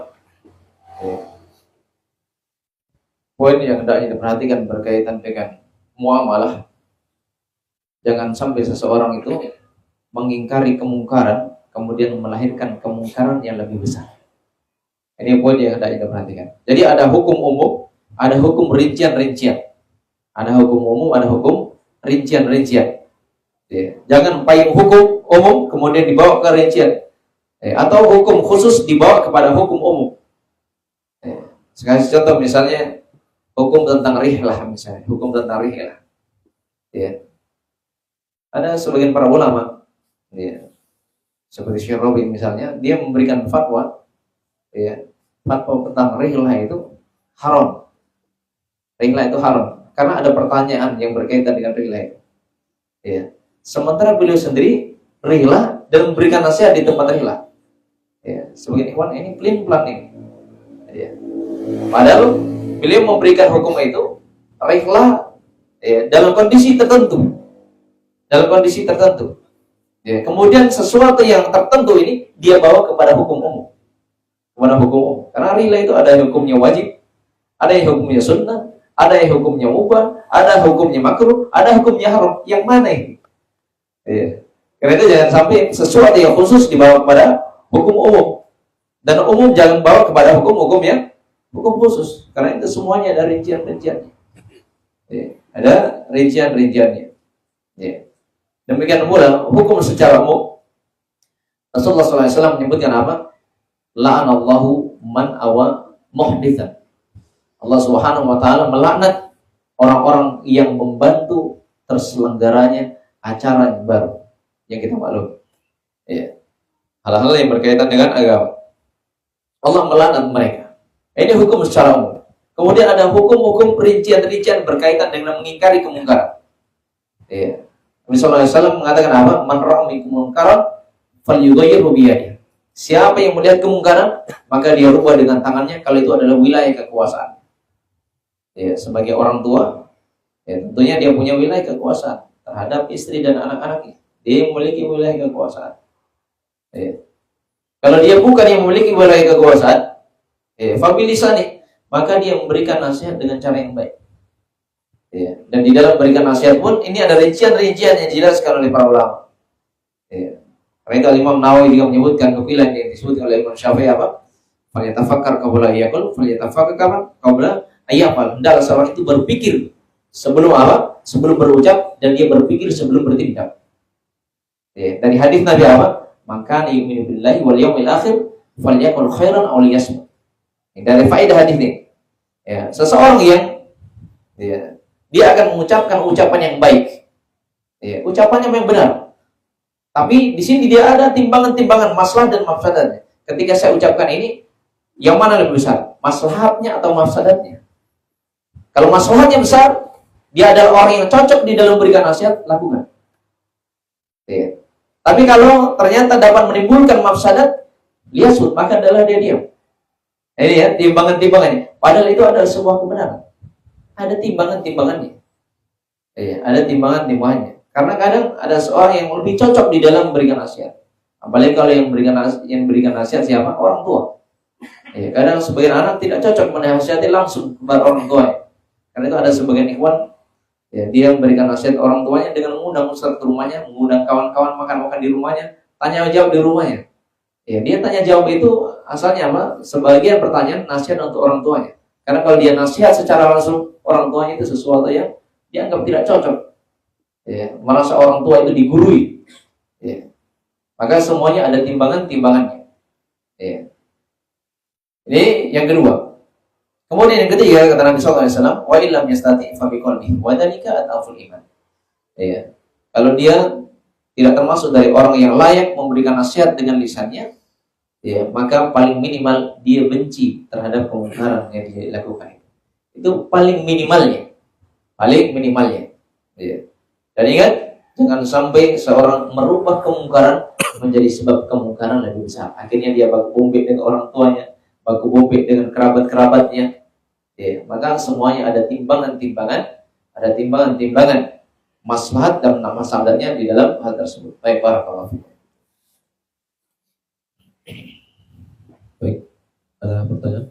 Poin yang hendaknya diperhatikan berkaitan dengan muamalah. Jangan sampai seseorang itu mengingkari kemungkaran kemudian melahirkan kemungkaran yang lebih besar. Ini poin yang hendaknya diperhatikan. Jadi ada hukum umum, ada hukum rincian-rincian. Ada hukum umum, ada hukum rincian-rincian. Jangan payung hukum umum kemudian dibawa ke rincian. Atau hukum khusus dibawa kepada hukum umum. Sekali contoh misalnya hukum tentang rihlah misalnya, hukum tentang rihlah. Ada sebagian para ulama, seperti Syekh Rabi misalnya, dia memberikan fatwa, fatwa tentang rihlah itu haram. Rihlah itu haram karena ada pertanyaan yang berkaitan dengan rihlah itu. Sementara beliau sendiri rihlah dan memberikan nasihat di tempat rihlah. Sebagian ikhwan ini pelin-pelan ini. Padahal beliau memberikan hukum itu rihlah dalam kondisi tertentu. Kemudian sesuatu yang tertentu ini dia bawa kepada hukum umum. Karena rihlah itu ada hukumnya wajib, ada yang hukumnya sunnah, ada yang hukumnya mubah, ada hukumnya makruh, ada hukumnya haram. Yang mana ini? Karena itu jangan sampai sesuatu yang khusus dibawa kepada hukum umum dan umum jangan bawa kepada hukum yang hukum khusus. Karena itu semuanya ada rincian-rinciannya. Ada rincian-rinciannya. Demikian pula hukum secara umum. Rasulullah SAW menyebutkan apa? La'anallahu man awa muhditsan. Allah Subhanahu Wa Taala melaknat orang-orang yang membantu terselenggaranya acara yang baru yang kita maklum. Hal-hal yang berkaitan dengan agama. Allah melaknat mereka. Ini hukum secara umum. Kemudian ada hukum-hukum rincian-rincian berkaitan dengan mengingkari kemungkaran. Nabi sallallahu alaihi wasallam mengatakan apa? Man ra'a minkum munkaran falyughayyirhu bi yadihi. Siapa yang melihat kemungkaran, maka dia rubah dengan tangannya kalau itu adalah wilayah kekuasaan. Sebagai orang tua, tentunya dia punya wilayah kekuasaan terhadap istri dan anak-anaknya. Dia memiliki wilayah kekuasaan. Kalau dia bukan yang memiliki wilayah kekuasaan, fabilisani, maka dia memberikan nasihat dengan cara yang baik. Dan di dalam memberikan nasihat pun ini ada rincian-rincian yang dijelaskan oleh para ulama. Karena itu Imam Nawawi juga menyebutkan nukilan yang disebutkan oleh Imam Syafi'i apa? Falyatafakkar qabla ayyaqul, falyatafakkar qabla ayyafal. Hendaklah seorang itu berpikir sebelum apa? Sebelum berucap, dan dia berpikir sebelum bertindak. Dari hadis Nabi apa? Maka yu'minu billahi wal yawmil akhir falyaqul khairan aw liyasmut. Dari faedah hadis ini. Seseorang yang dia akan mengucapkan ucapan yang baik. Ucapannya yang benar. Tapi di sini dia ada timbangan-timbangan maslahat dan mafsadatnya. ketika saya ucapkan ini, yang mana lebih besar? Maslahatnya atau mafsadatnya? Kalau maslahatnya besar, dia adalah orang yang cocok di dalam berikan nasihat, lakukan. Ya. Tapi kalau ternyata dapat menimbulkan mafsadat, liasut, maka adalah dia diam. Ini ya, timbangan-timbangannya. Padahal itu adalah sebuah kebenaran. Ada timbangan-timbangannya. Ya, ada timbangan-timbangannya. Karena kadang ada seorang yang lebih cocok di dalam memberikan nasihat. Apalagi kalau yang berikan nasihat siapa? Orang tua. Ya, kadang sebagian anak tidak cocok menasihati langsung kepada orang tua. Karena itu ada sebagian ikhwan, ya, dia memberikan nasihat orang tuanya dengan mengundang ustaz ke rumahnya, mengundang kawan-kawan makan-makan di rumahnya, tanya jawab di rumahnya. Ya, dia tanya jawab itu asalnya apa? Sebagian pertanyaan nasihat untuk orang tuanya. Karena kalau dia nasihat secara langsung orang tuanya itu sesuatu yang dianggap tidak cocok. Ya, merasa orang tua itu digurui. Ya. Maka semuanya ada timbangan-timbangannya. Ya. Ini yang kedua. Kemudian yang ketiga kata Nabi sallallahu alaihi wasallam, wa illam yastati fa biqalbihi wa dzalika ataful iman. Ya. Kalau dia tidak termasuk dari orang yang layak memberikan nasihat dengan lisannya, ya, maka paling minimal dia benci terhadap kemungkaran yang dia lakukan. Itu paling minimalnya. Paling minimalnya. Ya. Dan ingat, jangan sampai seorang merubah kemungkaran menjadi sebab kemungkaran lebih besar. Akhirnya dia baku bombik dengan orang tuanya, baku bombik dengan kerabat-kerabatnya. Ya, maka semuanya ada timbangan maslahat dan mafsadatnya di dalam hal tersebut. Baik, barakallahu fikum. Baik, ada pertanyaan?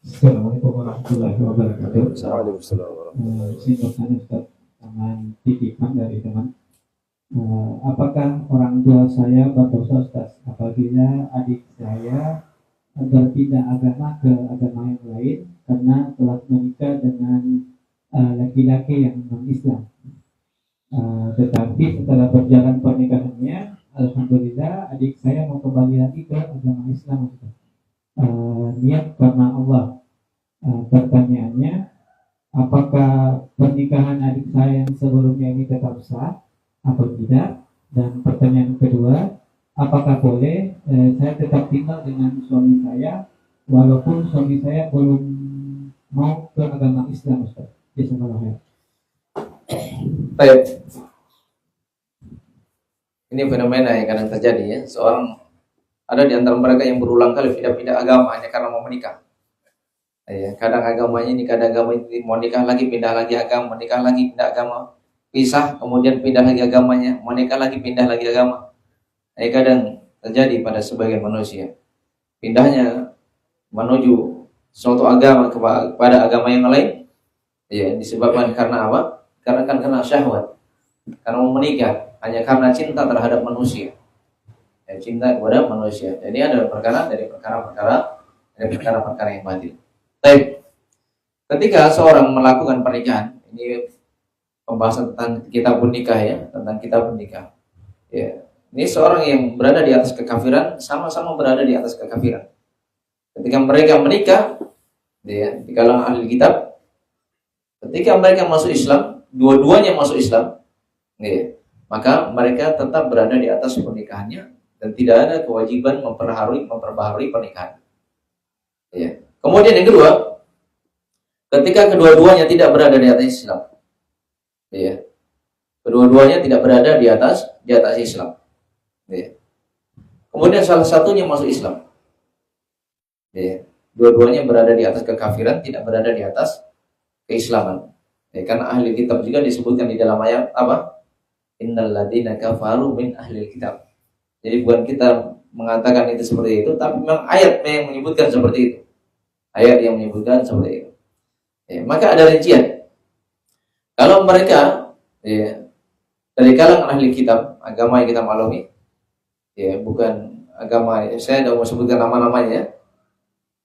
Assalamualaikum warahmatullahi wabarakatuh. Waalaikumsalam warahmatullahi wabarakatuh. Singkat saja Ustaz, dengan titipan dari teman. Apakah orang tua saya berdosa Ustaz apabila adik saya berpindah agama ke agama yang lain karena telah menikah dengan laki-laki yang non-Islam? Tetapi setelah berjalan pernikahannya, alhamdulillah adik saya mau kembali lagi ke agama Islam Ustaz. Niat karena Allah. Pertanyaannya, apakah pernikahan adik saya yang sebelumnya ini tetap sah atau tidak? Dan pertanyaan kedua, apakah boleh saya tetap tinggal dengan suami saya walaupun suami saya belum mau ke agama Islam Ustaz? Bismillahirrahmanirrahim. Baik. Ini fenomena yang kadang terjadi ya. Seorang ada di antara mereka yang berulang kali pindah-pindah agama hanya karena mau menikah. Ya, kadang agamanya ini, kadang agama ini, mau nikah lagi, pindah lagi agama, menikah lagi, pindah agama, pisah, kemudian pindah lagi agamanya, mau nikah lagi, pindah lagi agama. Ini kadang terjadi pada sebagian manusia. Pindahnya menuju suatu agama kepada agama yang lain, ya, disebabkan karena apa? Karena syahwat, karena mau menikah, hanya karena cinta terhadap manusia. Ya, cinta kepada manusia. Jadi ada perkara yang batil. Baik. Ketika seorang melakukan pernikahan, ini pembahasan tentang kitab nikah ya, tentang kitab nikah. Ya, ini seorang yang berada di atas kekafiran, sama-sama berada di atas kekafiran. Ketika mereka menikah, ya, di kalangan ahli kitab, ketika mereka masuk Islam, dua-duanya masuk Islam, ya, maka mereka tetap berada di atas pernikahannya dan tidak ada kewajiban memperbaharui pernikahan. Ya. Kemudian yang kedua, ketika kedua-duanya tidak berada di atas Islam, ya, kedua-duanya tidak berada di atas Islam, ya. Kemudian salah satunya masuk Islam, ya. Dua-duanya berada di atas kekafiran, tidak berada di atas keislaman. Ya, karena ahli kitab juga disebutkan di dalam ayat apa? Innal ladzina kafaru min ahli kitab. Jadi bukan kita mengatakan itu seperti itu, tapi memang ayat yang menyebutkan seperti itu. Ayat yang menyebutkan seperti itu. Ya, maka ada rincian. Kalau mereka, ya, dari kalangan ahli kitab, agama yang kita maklumi, ya, bukan agama, saya tidak mau sebutkan nama-namanya.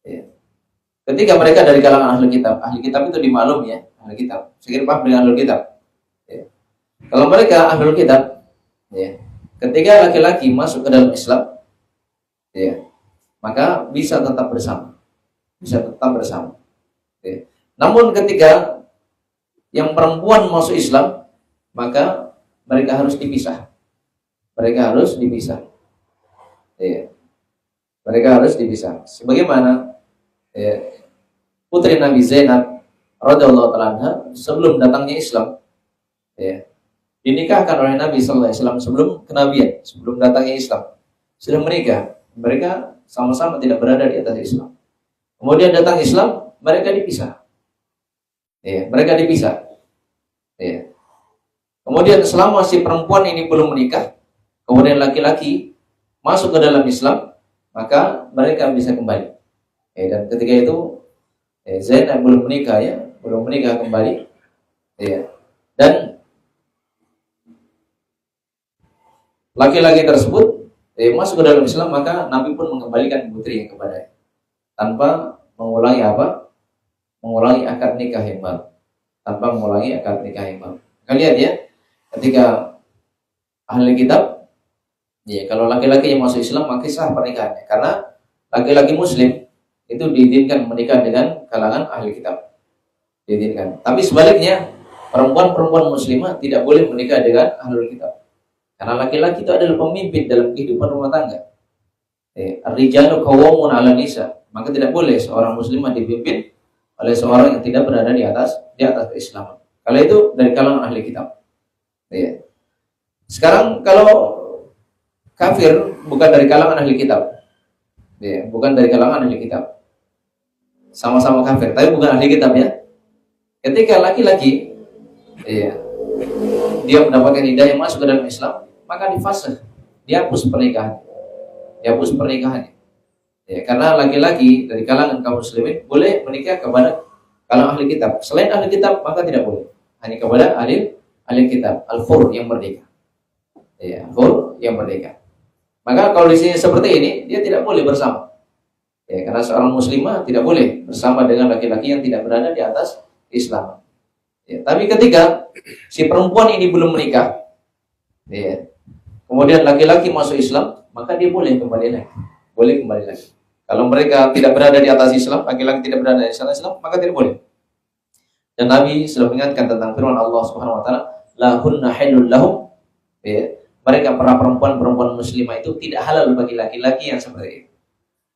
Ya. Ketika mereka dari kalangan ahli kitab itu dimaklumi ya, ahli kitab. Saya kira paham dengan ahli kitab. Ya. Kalau mereka ahli kitab, ya, ketika laki-laki masuk ke dalam Islam, ya, maka bisa tetap bersama. Ya. Namun ketika yang perempuan masuk Islam, maka mereka harus dipisah. Mereka harus dipisah. Ya. Mereka harus dipisah. Sebagaimana putri Nabi Zainab radhiyallahu taala anha sebelum datangnya Islam, ya, dinikahkan oleh Nabi sallallahu alaihi wasallam sebelum kenabian, sebelum datangnya Islam. Sudah menikah, mereka sama-sama tidak berada di atas Islam. Kemudian datang Islam, mereka dipisah. Ya, mereka dipisah. Ya. Kemudian selama si perempuan ini belum menikah, kemudian laki-laki masuk ke dalam Islam, maka mereka bisa kembali. Ya, dan ketika itu Zainab belum menikah, ya, belum menikah kembali. Ya. Dan laki-laki tersebut masuk ke dalam Islam, maka Nabi pun mengembalikan putrinya kepadanya tanpa mengulangi apa? Mengulangi akad nikah yang baru. Tanpa mengulangi akad nikah yang baru. Kalian lihat ya, ketika ahli kitab, ya, kalau laki-laki yang masuk Islam maka sah pernikahannya, karena laki-laki Muslim itu diizinkan menikah dengan kalangan ahli kitab, diizinkan. Tapi sebaliknya, perempuan-perempuan Muslimah tidak boleh menikah dengan ahli kitab, karena laki-laki itu adalah pemimpin dalam kehidupan rumah tangga. Ar-rijalu qawwamun 'alan nisa, maka tidak boleh seorang Muslimah dipimpin oleh seorang yang tidak berada di atas keislaman. Kalau itu dari kalangan ahli kitab. Ya. Sekarang kalau kafir bukan dari kalangan ahli kitab, ya, bukan dari kalangan ahli kitab, sama-sama kafir, tapi bukan ahli kitab ya. Ketika laki-laki, ya, dia mendapatkan hidayah masuk ke dalam Islam, maka difasih, dihapus pernikahannya. Ya, karena laki-laki dari kalangan kaum muslimin boleh menikah kepada kalangan ahli kitab. Selain ahli kitab maka tidak boleh. Hanya kepada ahli kitab, al-fur yang merdeka. Ya, fur yang merdeka. Maka kalau di sini seperti ini, dia tidak boleh bersama. Ya, karena seorang muslimah tidak boleh bersama dengan laki-laki yang tidak berada di atas Islam. Ya, tapi ketika si perempuan ini belum menikah, ya, kemudian laki-laki masuk Islam, maka dia boleh kembali lagi. Boleh kembali lagi. Kalau mereka tidak berada di atas Islam, laki-laki tidak berada di atas Islam, maka tidak boleh. Dan Nabi sudah mengingatkan tentang firman Allah Subhanahu wa taala, lahunna halul lahum. Ya, mereka para perempuan muslimah itu tidak halal bagi laki-laki yang seperti itu.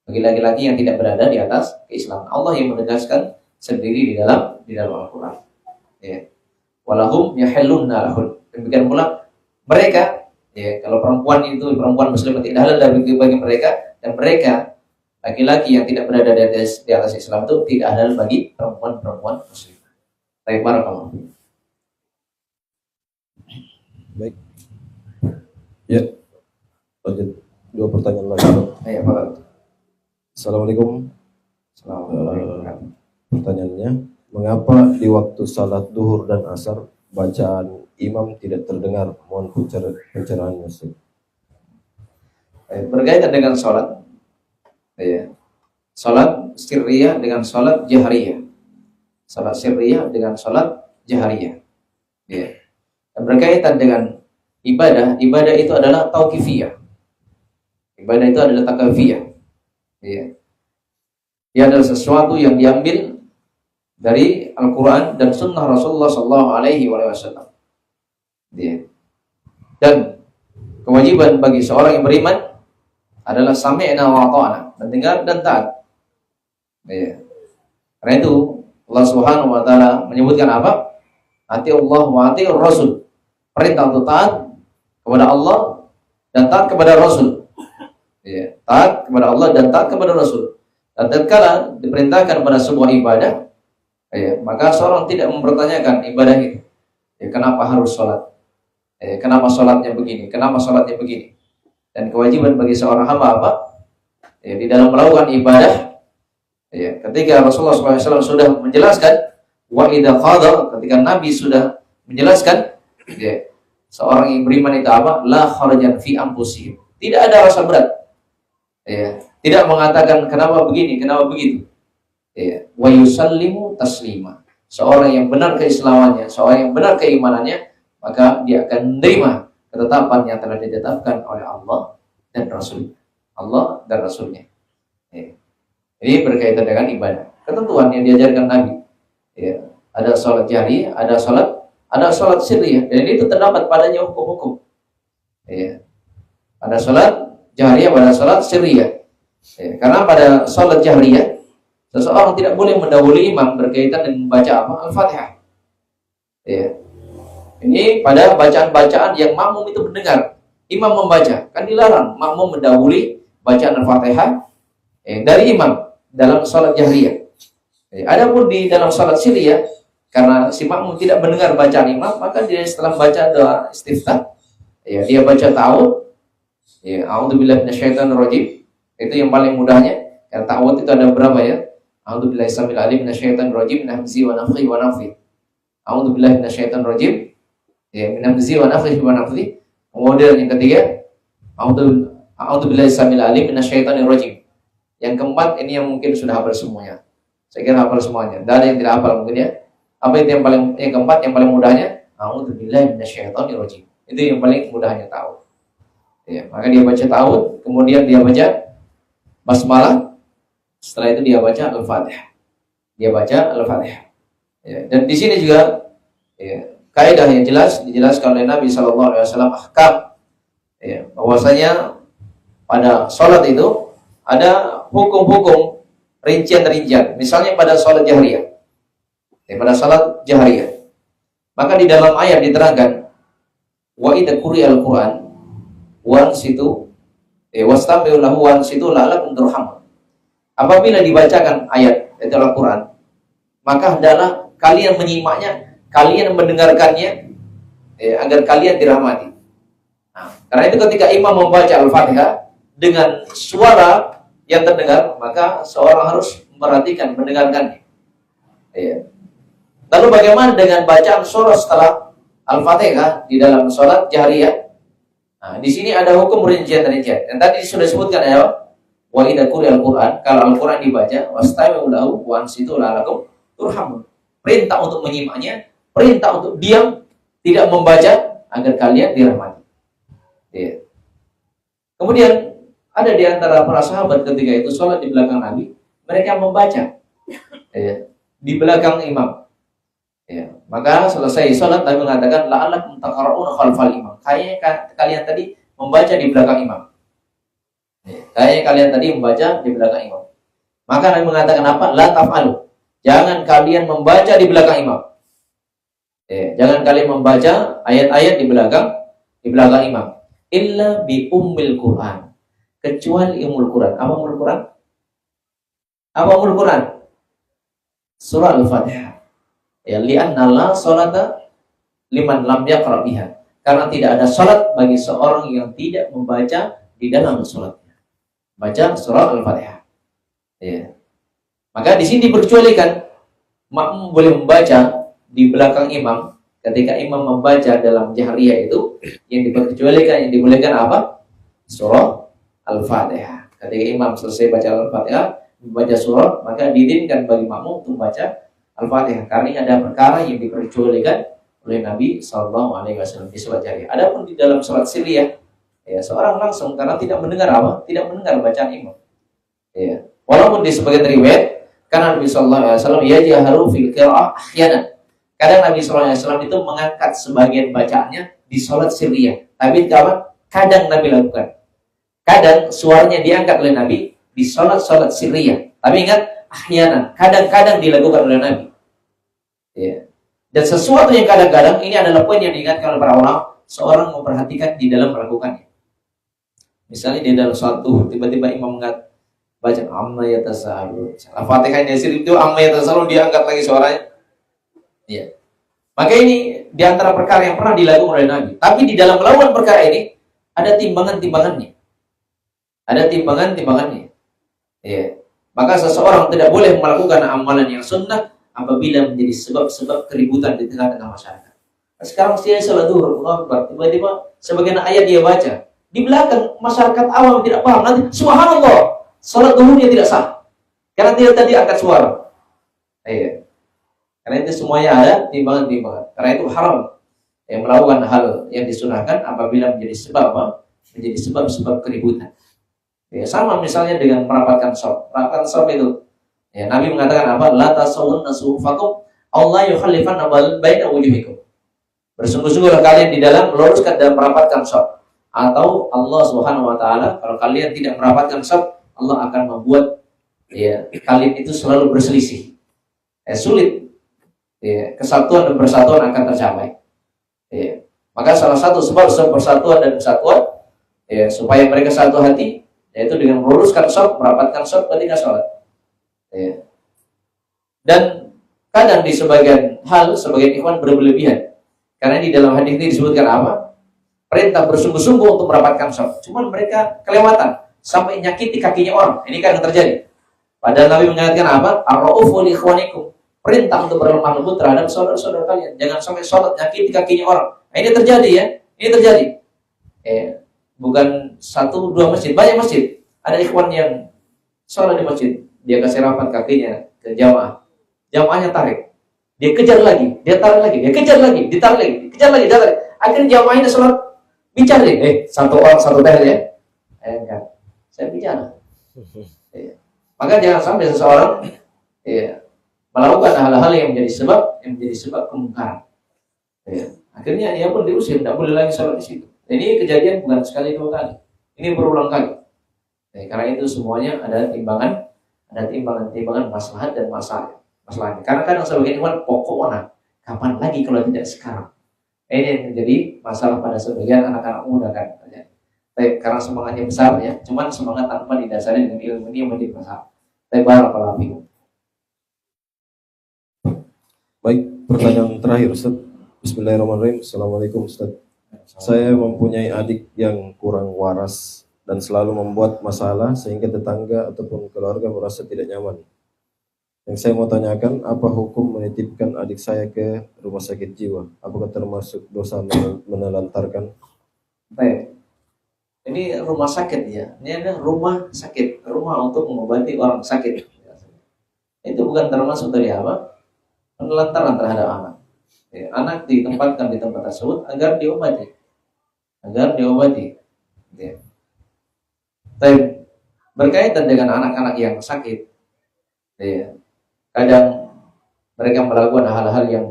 Bagi laki-laki yang tidak berada di atas keislaman. Allah yang menegaskan sendiri di dalam Al-Qur'an. Ya. Walahum yahillunna lahun. Demikian pula mereka, ya, kalau perempuan muslimah tidak halal bagi mereka, dan mereka laki-laki yang tidak berada di atas Islam itu tidak halal bagi perempuan muslim. Baik, barakallahu. Baik. Ya. Lanjut. 2 pertanyaan lagi. Ayo, Pak. Assalamualaikum. Assalamualaikum. Pertanyaannya, mengapa di waktu salat duhur dan asar bacaan imam tidak terdengar? Mohon pencerahan Ustaz. Berkaitan dengan sholat, ya, sholat sirriyah dengan sholat jahriyah, sholat sirriyah dengan sholat jahriyah, ya. Dan berkaitan dengan ibadah itu adalah tauqifiyah, ibadah itu adalah tauqifiyah, ya. Dia adalah sesuatu yang diambil dari Al-Quran dan Sunnah Rasulullah SAW, ya. Dan kewajiban bagi seorang yang beriman adalah sami'na wa ata'na, mendengar dan taat. Ya. Karena itu Allah Subhanahu wa taala menyebutkan apa? Ati Allah wa ati Rasul. Perintah untuk taat kepada Allah dan taat kepada Rasul. Ya, taat kepada Allah dan taat kepada Rasul. Dan tatkala diperintahkan pada sebuah ibadah, ya, maka seorang tidak mempertanyakan ibadah itu. Ya, kenapa harus sholat? Kenapa sholatnya begini? Kenapa sholatnya begini? Dan kewajiban bagi seorang hamba apa? Ya, di dalam melakukan ibadah, ya, ketika Rasulullah SAW sudah menjelaskan, wa idza qada, ketika Nabi sudah menjelaskan, ya, seorang yang beriman itu apa? La kharajan fi anfusihim. Tidak ada rasa berat. Ya, tidak mengatakan kenapa begini, kenapa begitu. Ya, wa yusallimu taslima. Seorang yang benar keislamannya, seorang yang benar keimanannya, maka dia akan menerima ketetapan yang telah ditetapkan oleh Allah dan Rasul, Allah dan Rasulnya. Ya. Ini berkaitan dengan ibadah. Ketentuan yang diajarkan Nabi. Ya. ada sholat jahriyah, ada sholat sirriyah. Dan itu terdapat padanya hukum-hukum. Ya. Ada sholat jahriyah, pada sholat sirriyah. Ya. Karena pada sholat jahriyah seseorang tidak boleh mendahului imam berkaitan dengan membaca apa? Al-Fatihah. Ya. Ini pada bacaan-bacaan yang makmum itu mendengar. Imam membaca, kan dilarang makmum mendahului bacaan Al-Fatihah dari imam dalam sholat jahriyah. Adapun di dalam sholat sirriyah, karena si makmum tidak mendengar bacaan imam, maka dia setelah baca doa istiftah, ya, dia baca ta'awudz, ya, a'udzubillahi minasyaitonirrajim. Itu yang paling mudahnya. Karena ta'awudz itu ada berapa ya? A'udzubillahi samil alim minasyaitonirrajim min hamzihi wa nafthihi wa nafthihi. A'udzubillahi minasyaitonirrajim, ya, min hamzihi wa nafthihi wa nafthihi. Kemudian yang ketiga, a'udzubillahi samil alim minasyaitonirrajim. Yang keempat, ini yang mungkin sudah hafal semuanya. Saya kira hafal semuanya. Dan ada yang tidak hafal mungkin ya. Apa itu yang keempat, yang paling mudahnya? A'udzubillahi minasyaitonirrajim. Itu yang paling mudahnya tahu. Ya, maka dia baca ta'awudz, kemudian dia baca basmalah, setelah itu dia baca Al-Fatihah. Dia baca Al-Fatihah. Ya, dan di sini juga ya, kaidah yang jelas dijelaskan oleh Nabi SAW ahkam, ya, bahwasanya pada sholat itu ada hukum-hukum rincian-rincian. Misalnya pada sholat jahriyah, ya, pada sholat jahriyah, maka di dalam ayat diterangkan wa idza quri'al Qur'an wan situ wastami'u lahu wan situ la'allakum turhamun. Apabila dibacakan ayat itu Al-Qur'an, maka adalah kalian menyimaknya, kalian mendengarkannya, agar kalian dirahmati. Nah, karena itu ketika imam membaca Al-Fatihah dengan suara yang terdengar, maka seorang harus memperhatikan, mendengarkannya. Ya. Lalu bagaimana dengan bacaan surah setelah Al-Fatihah di dalam sholat jahriyah? Nah, di sini ada hukum rincian-rincian. Dan tadi sudah disebutkan ya, wa idza quri'al Qur'an, kalau Al-Qur'an dibaca, wastami'u lahu wa ansitu la'allakum turhamun. Perintah untuk menyimaknya, perintah untuk diam, tidak membaca, agar kalian dirahmati. Ya. Kemudian ada di antara para sahabat ketika itu sholat di belakang Nabi, mereka membaca di belakang imam. Ya. Maka selesai sholat, Nabi mengatakan la'allakum taqra'una khalfal imam. Kayaknya kalian tadi membaca di belakang imam. Ya. Kayaknya kalian tadi membaca di belakang imam. Maka Nabi mengatakan apa? La taf'alu. Jangan kalian membaca di belakang imam. Ya. Jangan kalian membaca ayat-ayat di belakang imam. Illa bi ummil Qur'an. Kecuali ummul Quran. Apa ummul Quran? Apa ummul Quran? Surah Al-Fatihah. Ya, li'anna la sholata liman lam yaqra biha. Karena tidak ada salat bagi seorang yang tidak membaca di dalam salatnya. Baca surah Al-Fatihah. Ya. Maka di sini diperkecualikan makmum boleh membaca di belakang imam ketika imam membaca dalam jahriyah itu, yang diperkecualikan, yang dibolehkan apa? Surah Al-Fatihah. Ketika imam selesai baca Al-Fatihah, membaca surah, maka diizinkan bagi makmum untuk membaca Al-Fatihah. Karena ini ada perkara yang diperkecualikan oleh Nabi SAW di sholat jahriyah. Adapun di dalam sholat sirriyah, ya, seorang langsung karena tidak mendengar apa? Tidak mendengar bacaan imam. Ya. Walaupun di sebagian riwayat, karena Nabi SAW yajharu fil qira'ah ahyanan. Kadang Nabi SAW itu mengangkat sebagian bacaannya di sholat sirriyah. Tapi kadang Nabi lakukan. Kadang suaranya diangkat oleh Nabi di sholat sirriyah. Tapi ingat, ahyanan, kadang-kadang dilakukan oleh Nabi. Ya. Dan sesuatu yang kadang-kadang, ini adalah poin yang diingatkan oleh para ulama, seorang memperhatikan di dalam melakukannya. Misalnya di dalam suatu tiba-tiba imam baca amma yatasaalun. Al-Fatihah Yasir itu amma yatasaalun, dia angkat lagi suaranya. Ya. Maka ini di antara perkara yang pernah dilakukan oleh Nabi. Tapi di dalam melakukan perkara ini ada timbangan-timbangannya. Ada timbangan-timbangannya. Ya. Maka seseorang tidak boleh melakukan amalan yang sunnah apabila menjadi sebab-sebab keributan di tengah-tengah masyarakat. Nah, sekarang saya salat zuhur, tiba-tiba sebagian ayat dia baca. Di belakang masyarakat awam tidak paham, nanti subhanallah, salat zuhurnya tidak sah. Karena dia tadi angkat suara. Iya. Karena itu semuanya ada timbangan-timbangan. Karena itu haram yang melakukan hal yang disunahkan apabila menjadi sebab apa? Menjadi sebab-sebab keributan. Ya, sama misalnya dengan merapatkan shaf. Merapatkan shaf itu, ya, Nabi mengatakan apa? La tasawwunna sufufakum Allah yukhallifanna baina wujuhikum. Bersungguh-sungguhlah kalian di dalam meluruskan dan merapatkan shaf. Atau Allah Subhanahu wa taala, kalau kalian tidak merapatkan shaf, Allah akan membuat ya kalian itu selalu berselisih. Sulit. Ya, kesatuan dan persatuan akan tercapai. Ya. Maka salah satu sebab persatuan dan kesatuan ya, supaya mereka satu hati, yaitu dengan meluruskan shaf, merapatkan shaf ketika sholat. Ya. Dan kadang di sebagian hal, sebagian ikhwan berlebihan. Karena di dalam hadis ini disebutkan apa? Perintah bersungguh-sungguh untuk merapatkan shaf. Cuman mereka kelewatan sampai nyakiti kakinya orang. Ini kan yang terjadi. Padahal Nabi mengingatkan apa? Ar-ra'ufu li ikhwanikum. Perintah untuk berlemah lembut terhadap saudara-saudara kalian. Jangan sampai sholat nyakiti kakinya orang. Nah, ini terjadi ya. Ini terjadi. Bukan 1-2 masjid, banyak masjid. Ada ikhwan yang sholat di masjid, dia kasih rapat kakinya ke jamaah. Jamaahnya tarik. Dia kejar lagi, dia tarik lagi, dia kejar lagi, ditarik lagi, kejar lagi, dia tarik. Akhirnya jamaahnya sholat bicara deh. Satu orang satu teh ya. Enggak. Saya bicara. Maka jangan sampai seseorang melakukan hal-hal yang menjadi sebab kemungkaran. Akhirnya dia pun diusir, tidak boleh lagi sholat di situ. Ini kejadian bukan sekali 2 kali. Ini berulang kali. Karena itu semuanya ada timbangan maslahat dan masalahnya. Karena kadang sebagian ikhwan pokoknya kapan lagi kalau tidak sekarang. Ini yang menjadi masalah pada sebagian anak-anak muda kan. Karena semangatnya besar ya, cuman semangat tanpa didasari dengan ilmu ini yang menjadi masalah. Barakallahu fikum. Baik, pertanyaan terakhir Ustaz. Bismillahirrahmanirrahim. Assalamualaikum Ustaz. Saya mempunyai adik yang kurang waras dan selalu membuat masalah sehingga tetangga ataupun keluarga merasa tidak nyaman. Yang saya mau tanyakan, apa hukum menitipkan adik saya ke rumah sakit jiwa? Apakah termasuk dosa menelantarkan? Baik. Ini rumah sakit ya. Ini ada rumah sakit, rumah untuk mengobati orang sakit. Itu bukan termasuk dari apa? Penelantaran terhadap anak. Anak ditempatkan di tempat tersebut agar diobati. Tapi berkaitan dengan anak-anak yang sakit, kadang mereka melakukan hal-hal yang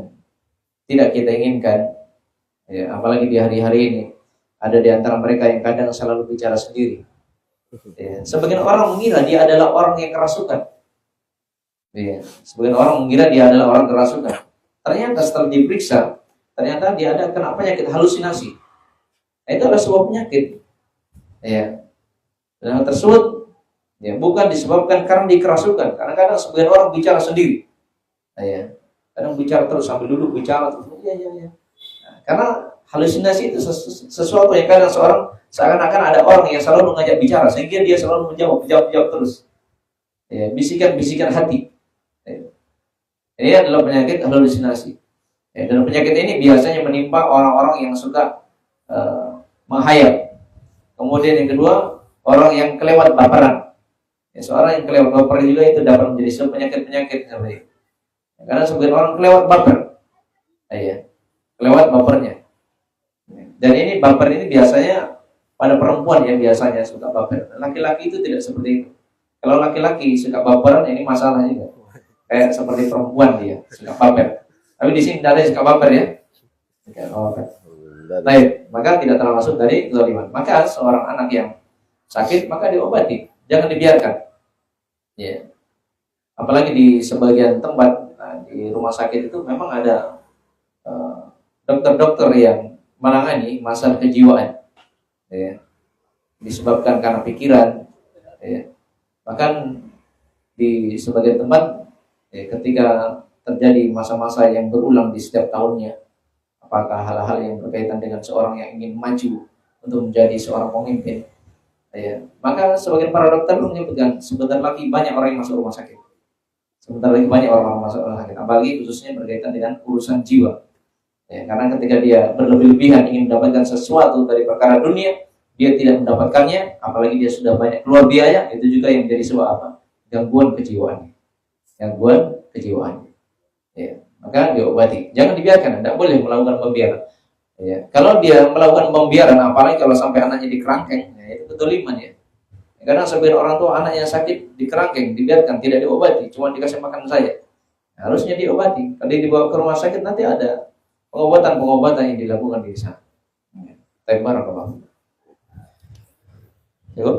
tidak kita inginkan. Apalagi di hari-hari ini ada di antara mereka yang kadang selalu bicara sendiri. Sebagian orang mengira dia adalah orang yang kerasukan. Sebagian orang mengira dia adalah orang kerasukan. Ternyata setelah diperiksa, ternyata dia ada kena penyakit halusinasi. Itu adalah sebuah penyakit. Dan hal tersebut bukan disebabkan karena dikerasukan. Karena kadang sebagian orang bicara sendiri. Kadang bicara terus sambil duduk bicara terus. Nah, karena halusinasi itu sesuatu yang kadang seorang seakan-akan ada orang yang selalu mengajak bicara sehingga dia selalu menjawab terus. Bisikan-bisikan hati. Ini adalah penyakit halusinasi. Dan penyakit ini biasanya menimpa orang-orang yang suka menghayal. Kemudian yang kedua, orang yang kelewat baperan. Seorang yang kelewat baper juga itu dapat menjadi sebuah penyakit seperti itu. Karena sebagian orang kelewat baper. Kelewat bapernya. Dan ini baper ini biasanya pada perempuan yang biasanya suka baper. Laki-laki itu tidak seperti itu. Kalau laki-laki suka baperan, ini masalah juga. Kayak seperti perempuan dia suka baper. Tapi di sini tidak ada yang suka baper ya. Baik, maka tidak termasuk dari kezaliman. Maka seorang anak yang sakit maka diobati, jangan dibiarkan. Apalagi di sebagian tempat, di rumah sakit itu memang ada dokter-dokter yang menangani masalah kejiwaan. Disebabkan karena pikiran. Bahkan di sebagian tempat ketika terjadi masa-masa yang berulang di setiap tahunnya, apakah hal-hal yang berkaitan dengan seorang yang ingin maju untuk menjadi seorang pemimpin, maka sebagian para dokter menyebutkan sebentar lagi banyak orang yang masuk rumah sakit. Apalagi khususnya berkaitan dengan urusan jiwa. Karena ketika dia berlebih-lebihan ingin mendapatkan sesuatu dari perkara dunia, dia tidak mendapatkannya, apalagi dia sudah banyak keluar biaya, itu juga yang menjadi sebuah apa? Gangguan kejiwaan. Maka diobati. Jangan dibiarkan, tidak boleh melakukan pembiaran. Kalau dia melakukan pembiaran, apalagi kalau sampai anaknya dikerangkeng, itu kedzaliman ya. Kadang sebagian orang tua anaknya sakit dikerangkeng, dibiarkan, tidak diobati, cuma dikasih makan saja. Harusnya diobati. Kalau dia dibawa ke rumah sakit nanti ada pengobatan yang dilakukan di sana. Tembak apa? Yuk.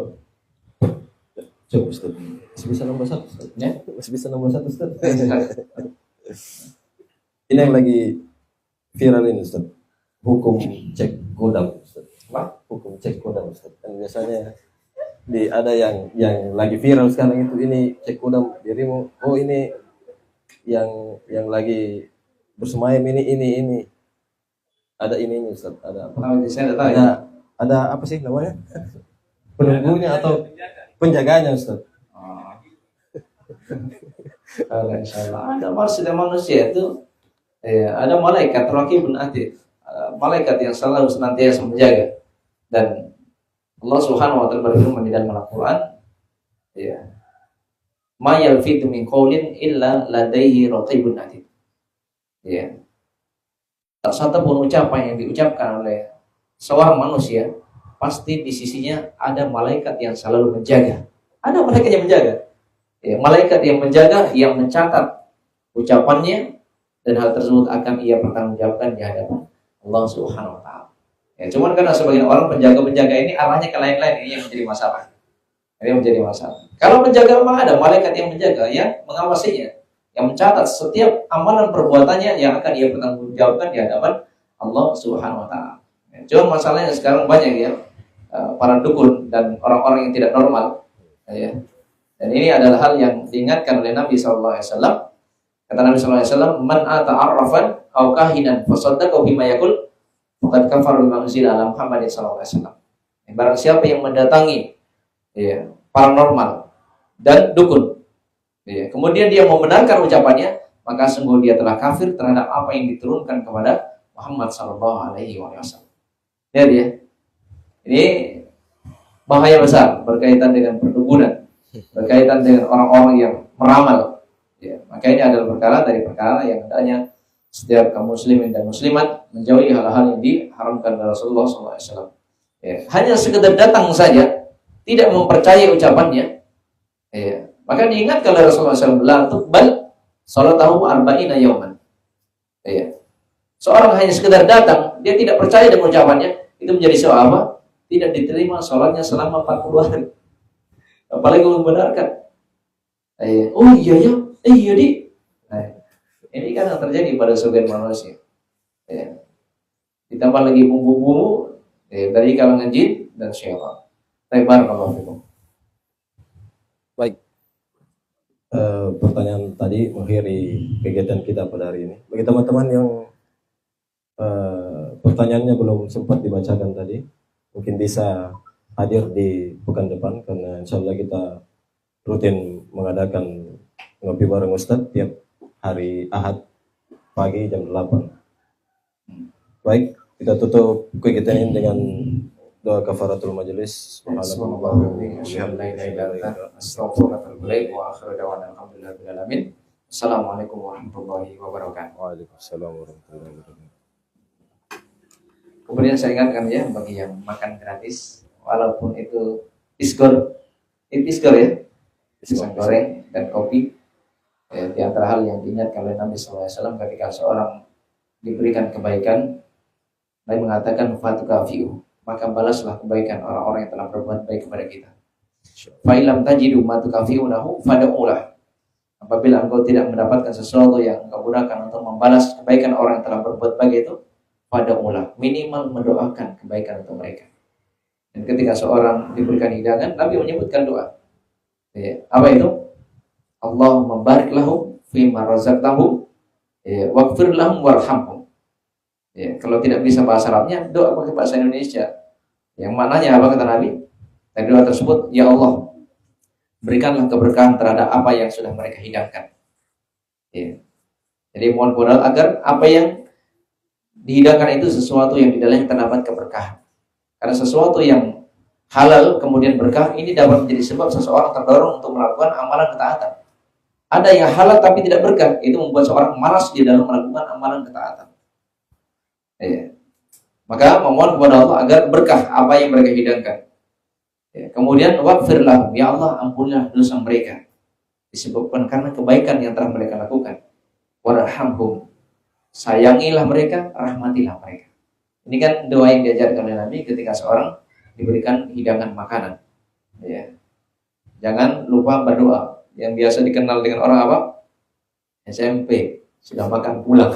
Coba Ustaz. Masih bisa nomor 1 Ustaz? Ya. Masih bisa nomor 1 Ustaz? Ini yang lagi viral ini Ustaz. Hukum cek gudang Ustaz. Apa? Hukum cek gudang Ustaz. Kan biasanya ada yang lagi viral sekarang itu, ini cek gudang dirimu. Oh ini yang lagi bersemayam ini. Ada ini Ustaz. Ada apa? Saya tidak tahu ya. Ada apa sih namanya? Penunggunya atau penjaganya Ustaz? Kalau insyaallah ada manusia itu ada malaikat raqibun atid, malaikat yang selalu senantiasa menjaga. Dan Allah Subhanahu wa taala berfirman di dalam Al-Qur'an, ya, ma yalfidu min qaulin illa ladaihi raqibun atid. Ya. Tak satu pun ucapan yang diucapkan oleh seorang manusia pasti di sisinya ada malaikat yang selalu menjaga. Ada malaikat yang menjaga. Ya, malaikat yang menjaga, yang mencatat ucapannya, dan hal tersebut akan ia pertanggungjawabkan di hadapan Allah Subhanahu wa taala. Ya, cuman karena sebagian orang penjaga-penjaga ini arahnya ke lain-lain, ini yang menjadi masalah. Ini yang menjadi masalah. Kalau penjaga memang ada malaikat yang menjaga, yang mengawasinya, yang mencatat setiap amalan perbuatannya yang akan ia pertanggungjawabkan di hadapan Allah Subhanahu wa taala. Ya, cuma masalahnya sekarang banyak ya para dukun dan orang-orang yang tidak normal. Ya. Dan ini adalah hal yang diingatkan oleh Nabi sallallahu alaihi wasallam. Kata Nabi sallallahu alaihi wasallam, "Man ata'arrafan aw kahinan fasaddaqa bima yaqul faqad kafara bima unzila ala Muhammadin sallallahu alaihi wasallam." Barang siapa yang mendatangi ya, paranormal dan dukun, ya, kemudian dia membenarkan ucapannya, maka sungguh dia telah kafir terhadap apa yang diturunkan kepada Muhammad sallallahu alaihi wasallam. Lihat ya. Ini bahaya besar berkaitan dengan perdukunan, berkaitan dengan orang-orang yang meramal. Ya, maka ini adalah perkara dari perkara yang hendaknya setiap kaum muslimin dan muslimat menjauhi hal-hal yang diharamkan oleh Rasulullah SAW. Ya, hanya sekedar datang saja, tidak mempercayai ucapannya, ya, maka diingatkan oleh Rasulullah SAW, la tuqbal salatahu arba'ina yawman. Ya. Seorang hanya sekedar datang, dia tidak percaya dengan ucapannya, itu menjadi sebab apa? Tidak diterima sholatnya selama 40 hari. Apalagi membenarkan. Oh iya ya, iya di. Nah, ini kan yang terjadi pada sebagian manusia. Ya. Ditambah lagi bumbu-bumbu dari kalangan jin dan syaitan. Barakallahu. Baik. Pertanyaan tadi mengakhiri kegiatan kita pada hari ini. Bagi teman-teman yang pertanyaannya belum sempat dibacakan tadi, mungkin bisa hadir di pekan depan, karena insya Allah kita rutin mengadakan ngopi bareng Ustadz tiap hari Ahad pagi jam 8. Baik, kita tutup kegiatan ini dengan doa kafaratul majelis. Assalamualaikum warahmatullahi wabarakatuh. Waalaikumsalam warahmatullahi wabarakatuh. Kemudian saya ingatkan ya, bagi yang makan gratis, walaupun itu pisgor ya, pisang goreng dan kopi, ya, di antara hal yang diingatkan oleh Nabi SAW ketika seorang diberikan kebaikan, Nabi mengatakan fatukafiu, maka balaslah kebaikan orang-orang yang telah berbuat baik kepada kita. Fa'ilam tajidu matukafiunahu fada'ulah. Apabila engkau tidak mendapatkan sesuatu yang engkau gunakan untuk membalas kebaikan orang yang telah berbuat baik itu, fada'ulah, minimal mendoakan kebaikan untuk mereka. Dan ketika seorang diberikan hidangan, Nabi menyebutkan doa. Ya, apa itu? Allahumma barik lahum fima razaqtahum, ya, waghfir lahum warhamhum. Ya, kalau tidak bisa bahasa Arabnya, doa pakai bahasa Indonesia. Yang maknanya apa kata Nabi? Dan doa tersebut, ya Allah, berikanlah keberkahan terhadap apa yang sudah mereka hidangkan. Ya. Jadi mohon kepada Allah agar apa yang dihidangkan itu sesuatu yang di dalamnya terdapat keberkahan. Karena sesuatu yang halal kemudian berkah, ini dapat menjadi sebab seseorang terdorong untuk melakukan amalan ketaatan. Ada yang halal tapi tidak berkah, itu membuat seorang malas di dalam melakukan amalan ketaatan. Ya. Maka memohon kepada Allah agar berkah apa yang mereka hidangkan. Ya. Kemudian waghfir lahum, ya Allah ampunilah dosa mereka, disebabkan karena kebaikan yang telah mereka lakukan. warhamhum. Sayangilah mereka, rahmatilah mereka. Ini kan doa yang diajarkan oleh Nabi ketika seorang diberikan hidangan makanan. Ya. Jangan lupa berdoa. Yang biasa dikenal dengan orang apa? SMP, sudah makan pulang.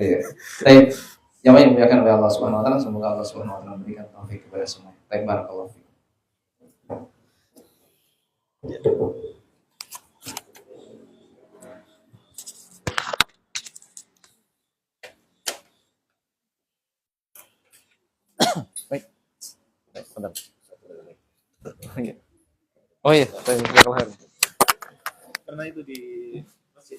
Ya. Baik, jamaah yang dimuliakan oleh Allah Subhanahu wa taala, semoga Allah Subhanahu wa taala memberikan taufik kepada semua. Baik, barakallahu fiik. Bentar. Oh iya, saya Karena itu di masjid